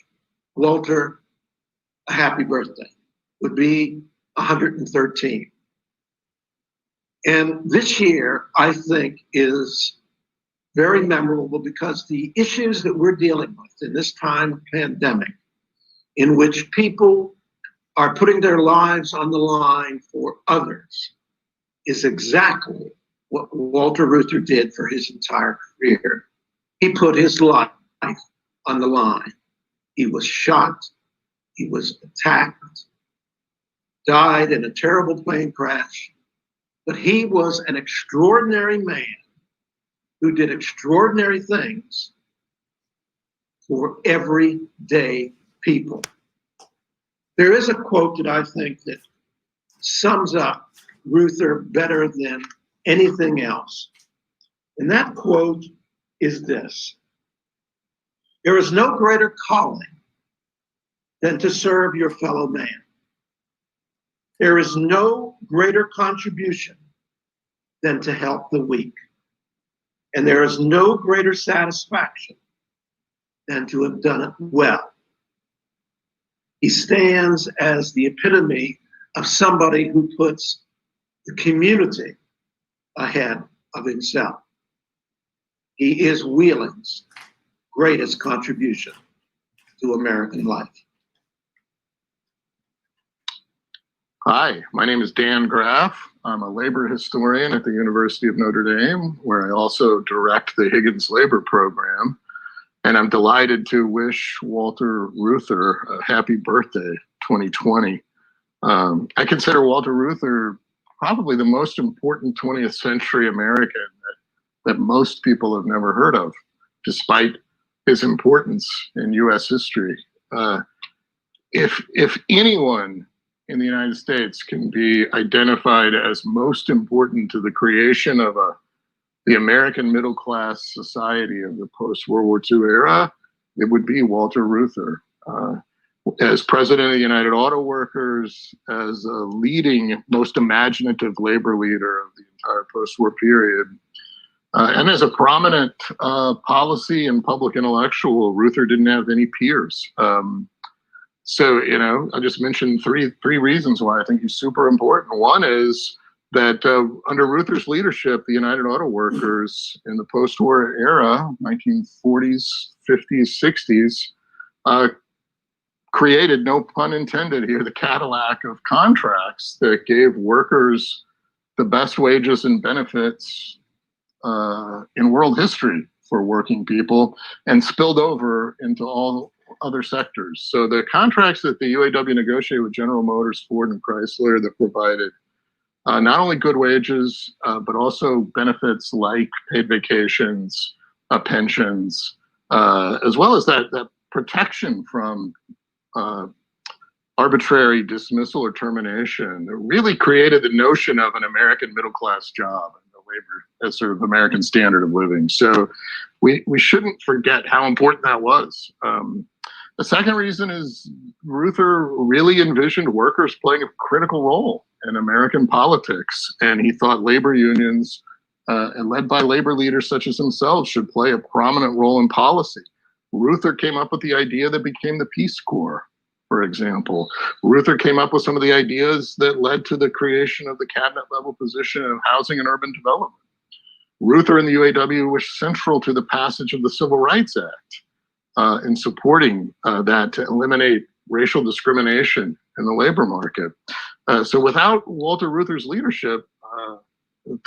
Walter a happy birthday. Would be 113. And this year, I think, is very memorable because the issues that we're dealing with in this time of pandemic, in which people are putting their lives on the line for others, is exactly what Walter Reuther did for his entire career. He put his life on the line. He was shot, he was attacked, died in a terrible plane crash, but he was an extraordinary man who did extraordinary things for everyday people. There is a quote that I think that sums up Reuther better than anything else. And that quote is this: "There is no greater calling than to serve your fellow man. There is no greater contribution than to help the weak. And there is no greater satisfaction than to have done it well. He stands as the epitome of somebody who puts the community ahead of himself. He is Wheeling's greatest contribution to American life. Hi, my name is Dan Graff. I'm a labor historian at the University of Notre Dame, where I also direct the Higgins Labor Program. And I'm delighted to wish Walter Reuther a happy birthday, 2020. I consider Walter Reuther probably the most important 20th century American that most people have never heard of, despite his importance in US history. If anyone in the United States can be identified as most important to the creation of the American middle class society of the post-World War II era, it would be Walter Reuther. As president of the United Auto Workers, as a leading, most imaginative labor leader of the entire post-war period, and as a prominent policy and public intellectual, Reuther didn't have any peers. So, I just mentioned three reasons why I think he's super important. One is that under Reuther's leadership, the United Auto Workers in the post-war era, 1940s, 50s, 60s, created, no pun intended here, the Cadillac of contracts that gave workers the best wages and benefits in world history for working people, and spilled over into all other sectors. So the contracts that the UAW negotiated with General Motors, Ford, and Chrysler that provided not only good wages, but also benefits like paid vacations, pensions, as well as that protection from arbitrary dismissal or termination, really created the notion of an American middle-class job and the labor as sort of American standard of living. So we shouldn't forget how important that was. The second reason is Reuther really envisioned workers playing a critical role in American politics, and he thought labor unions, and led by labor leaders such as himself, should play a prominent role in policy. Reuther came up with the idea that became the Peace Corps, for example. Reuther came up with some of the ideas that led to the creation of the cabinet-level position of housing and urban development. Reuther and the UAW were central to the passage of the Civil Rights Act, in supporting that to eliminate racial discrimination in the labor market. So without Walter Reuther's leadership,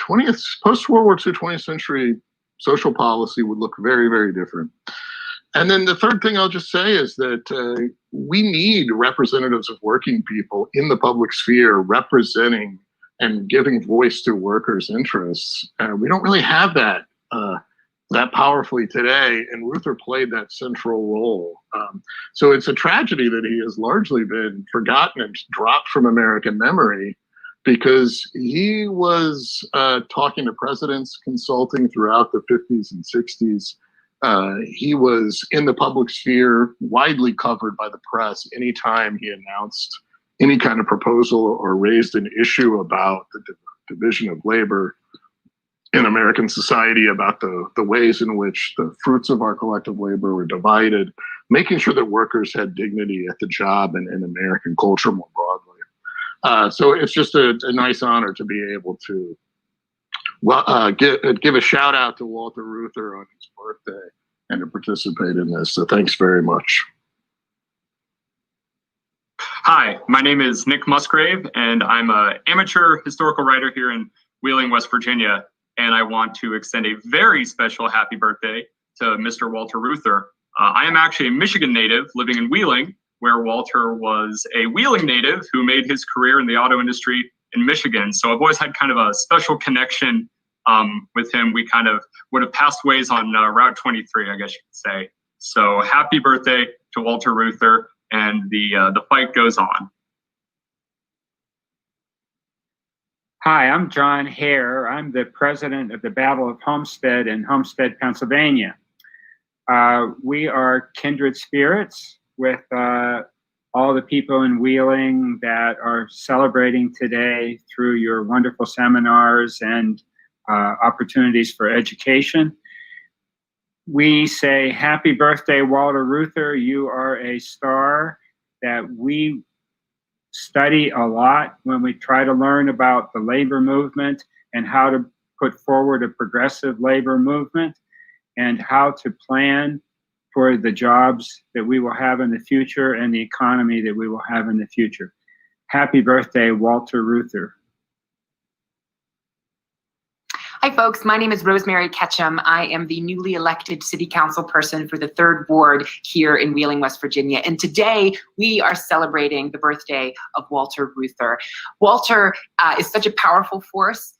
post-World War II 20th century social policy would look very, very different. And then the third thing I'll just say is that we need representatives of working people in the public sphere representing and giving voice to workers' interests. We don't really have that powerfully today, and Reuther played that central role. So it's a tragedy that he has largely been forgotten and dropped from American memory, because he was talking to presidents, consulting throughout the 50s and 60s. He was in the public sphere, widely covered by the press anytime he announced any kind of proposal or raised an issue about the division of labor in American society, about the ways in which the fruits of our collective labor were divided, making sure that workers had dignity at the job and in American culture more broadly. So it's just a nice honor to be able to give a shout out to Walter Reuther on his birthday and to participate in this. So thanks very much. Hi, my name is Nick Musgrave, and I'm an amateur historical writer here in Wheeling, West Virginia. And I want to extend a very special happy birthday to Mr. Walter Reuther. I am actually a Michigan native living in Wheeling, where Walter was a Wheeling native who made his career in the auto industry in Michigan. So I've always had kind of a special connection with him. We kind of would have passed ways on Route 23, I guess you could say. So happy birthday to Walter Reuther, and the fight goes on. Hi, I'm John Hare. I'm the president of the Battle of Homestead in Homestead, Pennsylvania. We are kindred spirits with all the people in Wheeling that are celebrating today through your wonderful seminars and opportunities for education. We say, happy birthday, Walter Reuther. You are a star that we study a lot when we try to learn about the labor movement and how to put forward a progressive labor movement and how to plan for the jobs that we will have in the future and the economy that we will have in the future. Happy birthday, Walter Reuther. Hi, folks. My name is Rosemary Ketchum. I am the newly elected city council person for the 3rd Ward here in Wheeling, West Virginia. And today we are celebrating the birthday of Walter Reuther. Walter is such a powerful force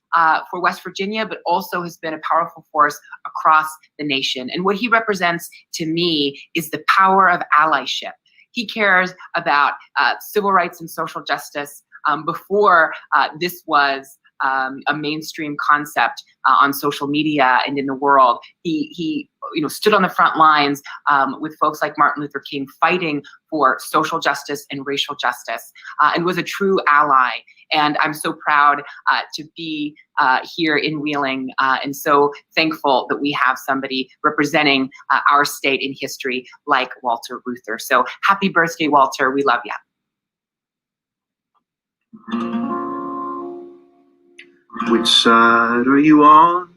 for West Virginia, but also has been a powerful force across the nation. And what he represents to me is the power of allyship. He cares about civil rights and social justice before this was a mainstream concept on social media and in the world. He stood on the front lines with folks like Martin Luther King fighting for social justice and racial justice, and was a true ally. And I'm so proud to be here in Wheeling, and so thankful that we have somebody representing our state in history like Walter Reuther. So happy birthday, Walter. We love you. Which side are you on?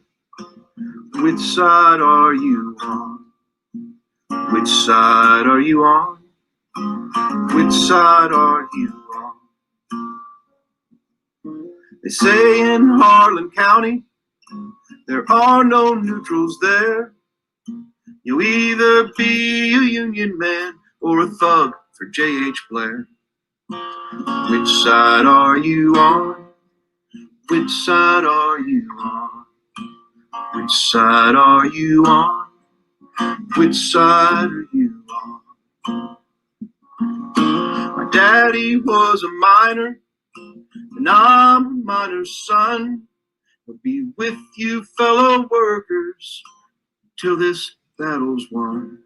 Which side are you on? Which side are you on? Which side are you on? They say in Harlan County there are no neutrals there. You'll either be a Union man or a thug for J.H. Blair. Which side are you on? Which side are you on? Which side are you on? Which side are you on? My daddy was a miner, and I'm a miner's son. I'll be with you, fellow workers, till this battle's won.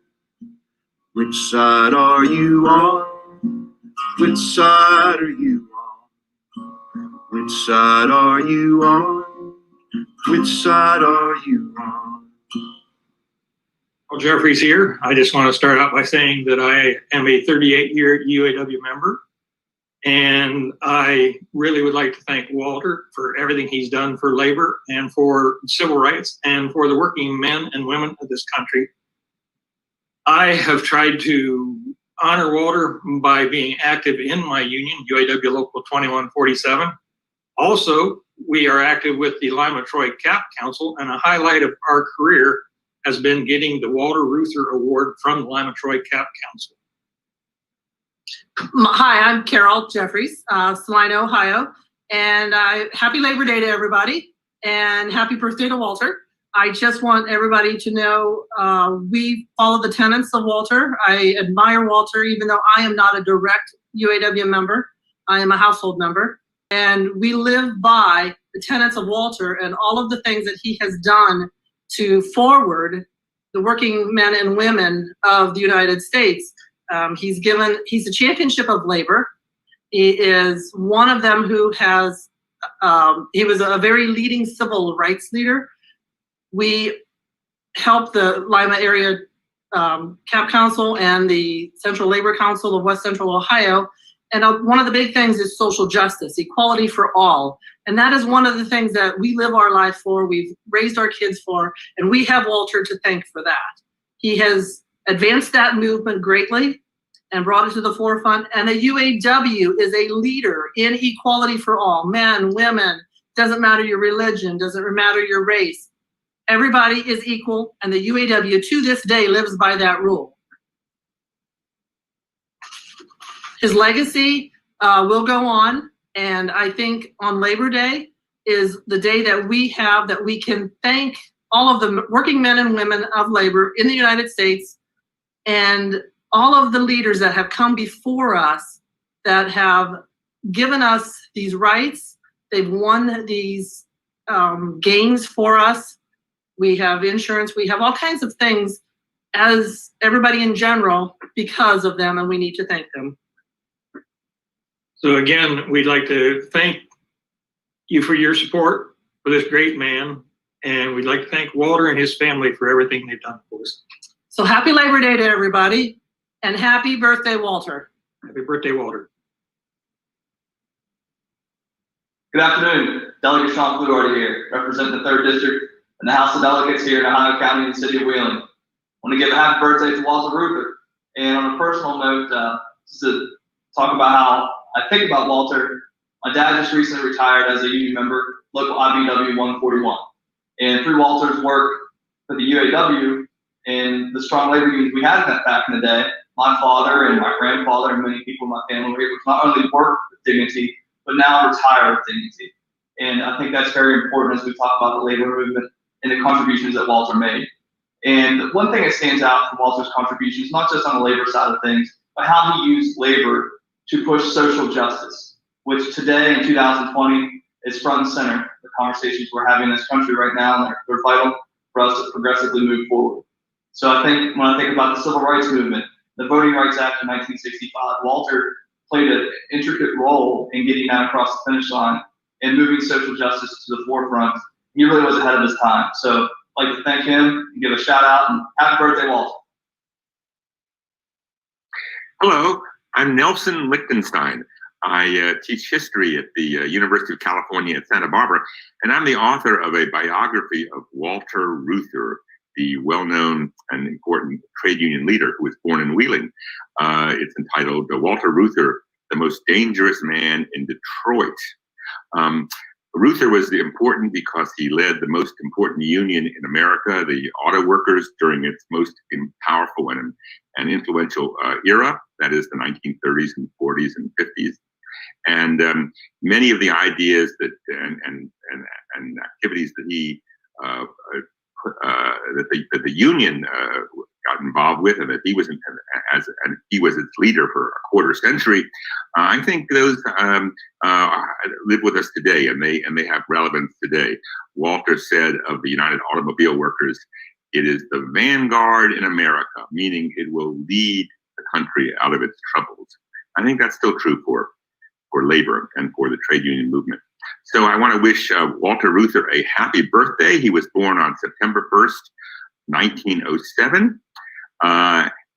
Which side are you on? Which side are you on? Which side are you on? Which side are you on? Well, Jeffrey's here. I just want to start out by saying that I am a 38-year UAW member, and I really would like to thank Walter for everything he's done for labor and for civil rights and for the working men and women of this country. I have tried to honor Walter by being active in my union, UAW Local 2147. Also, we are active with the Lima-Troy CAP Council, and a highlight of our career has been getting the Walter Reuther Award from the Lima-Troy CAP Council. Hi, I'm Carol Jeffries, Salina, Ohio, and happy Labor Day to everybody, and happy birthday to Walter. I just want everybody to know we follow the tenets of Walter. I admire Walter, even though I am not a direct UAW member. I am a household member. And we live by the tenets of Walter and all of the things that he has done to forward the working men and women of the United States. He's a championship of labor. He is one of them who has, he was a very leading civil rights leader. We helped the Lima Area CAP Council and the Central Labor Council of West Central Ohio. And one of the big things is social justice, equality for all. And that is one of the things that we live our life for, we've raised our kids for, and we have Walter to thank for that. He has advanced that movement greatly and brought it to the forefront. And the UAW is a leader in equality for all, men, women, doesn't matter your religion, doesn't matter your race. Everybody is equal, and the UAW to this day lives by that rule. His legacy will go on, and I think on Labor Day is the day that we have that we can thank all of the working men and women of labor in the United States and all of the leaders that have come before us that have given us these rights. They've won these gains for us. We have insurance, we have all kinds of things as everybody in general because of them, and we need to thank them. So again, we'd like to thank you for your support for this great man. And we'd like to thank Walter and his family for everything they've done for us. So happy Labor Day to everybody, and happy birthday, Walter. Happy birthday, Walter. Good afternoon. Delegate Sean Fluharty here, representing the 3rd District and the House of Delegates here in Ohio County and the City of Wheeling. I want to give a happy birthday to Walter Reuther. And on a personal note, just to talk about how I think about Walter, my dad just recently retired as a union member, local IBW 141. And through Walter's work for the UAW and the strong labor unions we had back in the day, my father and my grandfather and many people in my family were able to not only work with dignity, but now retire with dignity. And I think that's very important as we talk about the labor movement and the contributions that Walter made. And one thing that stands out from Walter's contributions, not just on the labor side of things, but how he used labor to push social justice, which today in 2020 is front and center. The conversations we're having in this country right now, they're vital for us to progressively move forward. So I think when I think about the civil rights movement, the Voting Rights Act of 1965, Walter played an intricate role in getting that across the finish line and moving social justice to the forefront. He really was ahead of his time. So I'd like to thank him and give a shout out and happy birthday, Walter. Hello, I'm Nelson Lichtenstein. I teach history at the University of California at Santa Barbara, and I'm the author of a biography of Walter Reuther, the well-known and important trade union leader who was born in Wheeling. It's entitled Walter Reuther, the Most Dangerous Man in Detroit. Reuther was important because he led the most important union in America, the auto workers, during its most powerful and influential era, that is the 1930s and 40s and 50s. And many of the ideas that and activities that he that the union got involved with, and that he was he was its leader for a quarter century. I think those live with us today, and they have relevance today. Walter said of the United Automobile Workers, "It is the vanguard in America," meaning it will lead the country out of its troubles. I think that's still true for labor and for the trade union movement. So I want to wish Walter Reuther a happy birthday. He was born on September 1st, 1907,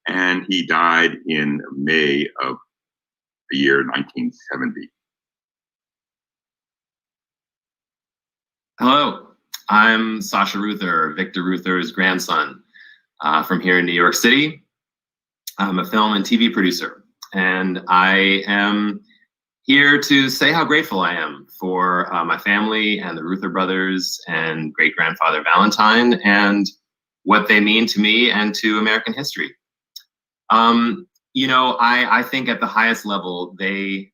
and he died in May of the year 1970. Hello, I'm Sasha Reuther, Victor Reuther's grandson, from here in New York City. I'm a film and TV producer, and I am here to say how grateful I am for my family and the Reuther brothers and great-grandfather Valentine and what they mean to me and to American history. You know, I think at the highest level, they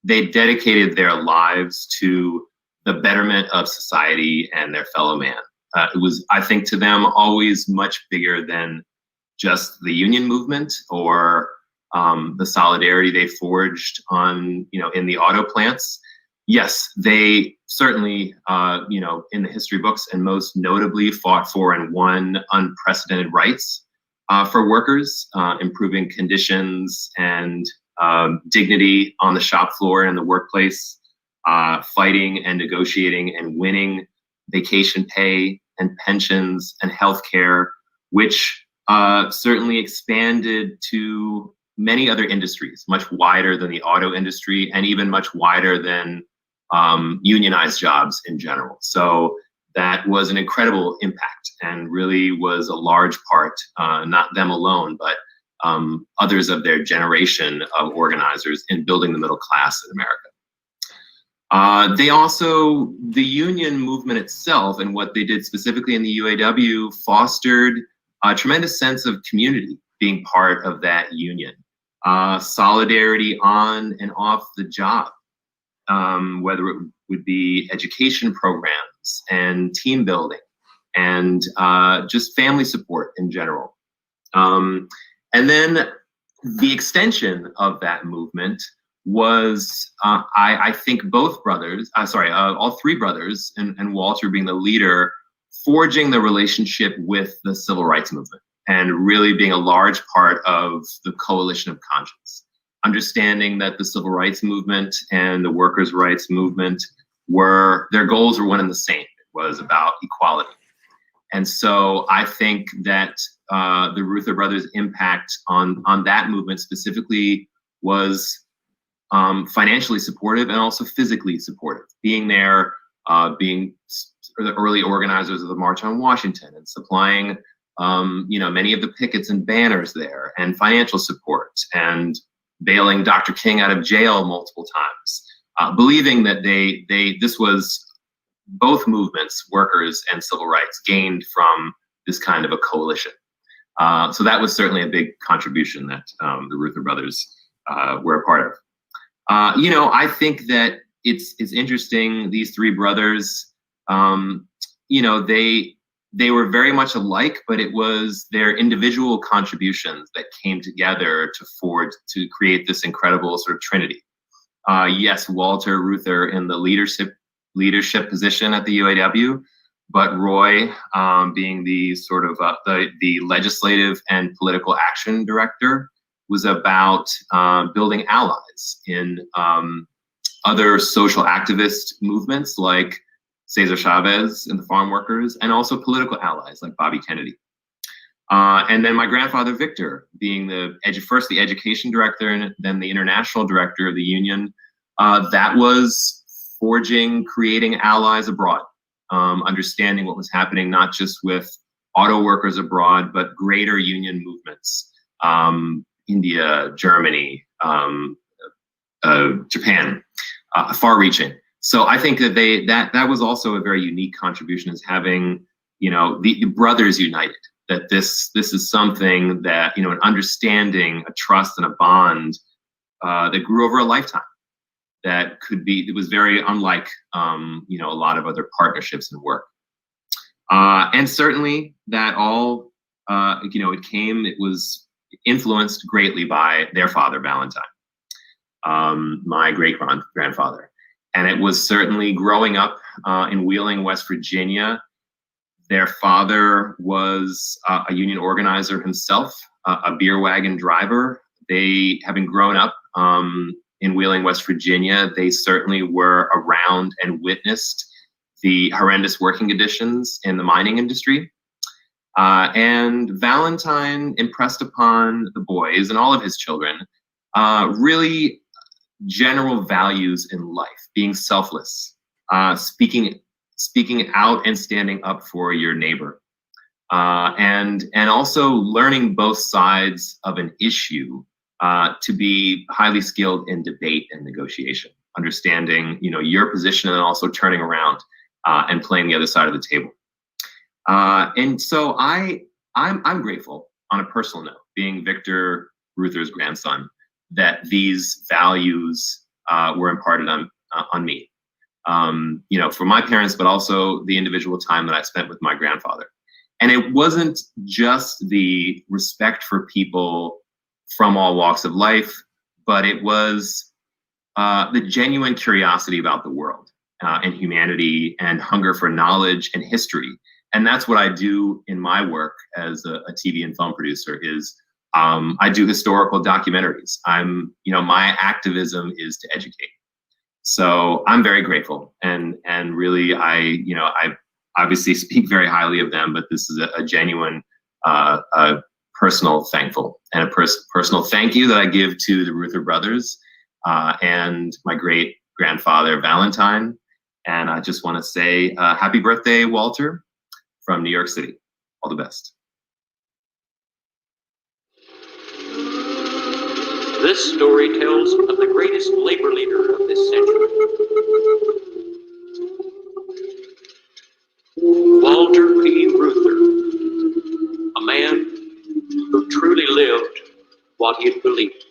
dedicated their lives to the betterment of society and their fellow man. It was, I think, to them always much bigger than just the union movement or the solidarity they forged on, in the auto plants. Yes, they certainly, in the history books and most notably fought for and won unprecedented rights for workers, improving conditions and dignity on the shop floor and the workplace, fighting and negotiating and winning vacation pay and pensions and healthcare, which certainly expanded to many other industries, much wider than the auto industry and even much wider than unionized jobs in general. So that was an incredible impact and really was a large part, not them alone, but others of their generation of organizers in building the middle class in America. They also, the union movement itself and what they did specifically in the UAW fostered a tremendous sense of community being part of that union. Solidarity on and off the job, whether it would be education programs and team building and just family support in general. And then the extension of that movement was, I think both brothers, all three brothers and Walter being the leader, forging the relationship with the civil rights movement and really being a large part of the coalition of conscience. Understanding that the civil rights movement and the workers' rights movement their goals were one and the same. was about equality. And so I think that the Reuther brothers' impact on that movement specifically was financially supportive and also physically supportive. Being there, being the early organizers of the March on Washington and supplying, many of the pickets and banners there, and financial support, and bailing Dr. King out of jail multiple times, believing that this was both movements, workers and civil rights, gained from this kind of a coalition. So that was certainly a big contribution that the Reuther brothers were a part of. I think that it's interesting, these three brothers, they were very much alike, but it was their individual contributions that came together to create this incredible sort of trinity. Yes, Walter Reuther in the leadership position at the UAW, but Roy being the sort of the legislative and political action director, was about building allies in other social activist movements like Cesar Chavez and the farm workers, and also political allies like Bobby Kennedy. And then my grandfather, Victor, being first the education director and then the international director of the union, that was creating allies abroad, understanding what was happening not just with auto workers abroad, but greater union movements, India, Germany, Japan, far-reaching. So I think that that was also a very unique contribution, is having, the brothers united, that this is something that, an understanding, a trust and a bond that grew over a lifetime, it was very unlike, a lot of other partnerships and work. And certainly that all, it was influenced greatly by their father, Valentine, my great-grandfather. And it was certainly growing up in Wheeling, West Virginia. Their father was a union organizer himself, a beer wagon driver. They, having grown up in Wheeling, West Virginia, they certainly were around and witnessed the horrendous working conditions in the mining industry. And Valentine impressed upon the boys and all of his children really general values in life, being selfless, speaking out and standing up for your neighbor, and also learning both sides of an issue, to be highly skilled in debate and negotiation, understanding your position and also turning around and playing the other side of the table. And so I'm grateful on a personal note, being Victor Reuther's grandson, that these values were imparted on me, for my parents, but also the individual time that I spent with my grandfather. And it wasn't just the respect for people from all walks of life, but it was the genuine curiosity about the world and humanity and hunger for knowledge and history. And that's what I do in my work as a TV and film producer is I do historical documentaries. My activism is to educate. So I'm very grateful, and really I obviously speak very highly of them, but this is a genuine personal thankful and a personal thank you that I give to the Reuther brothers and my great grandfather Valentine. And I just want to say happy birthday, Walter, from New York City. All the best. This story tells of the greatest labor leader of this century. Walter P. Reuther, a man who truly lived what he believed.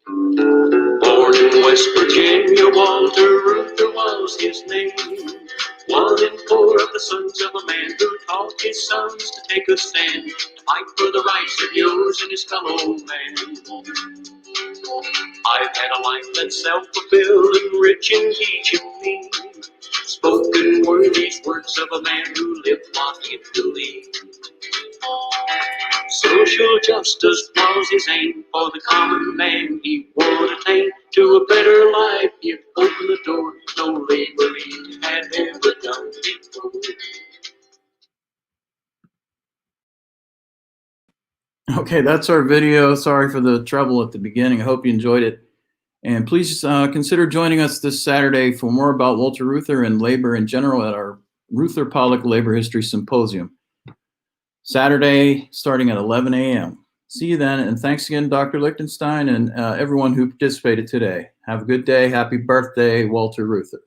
Born in West Virginia, Walter Reuther was his name. 1 in 4 of the sons of a man who taught his sons to take a stand, to fight for the rights of yours and his fellow man. I've had a life that's self-fulfilled and rich in teaching me. Spoken were these words of a man who lived what he believed. Social justice was his aim for the common man. He would attain to a better life. He opened the door no labor leader had ever done before. Okay, that's our video. Sorry for the trouble at the beginning. I hope you enjoyed it. And please consider joining us this Saturday for more about Walter Reuther and labor in general at our Reuther Pollock Labor History Symposium. Saturday, starting at 11 a.m. See you then, and thanks again, Dr. Lichtenstein, and everyone who participated today. Have a good day. Happy birthday, Walter Reuther.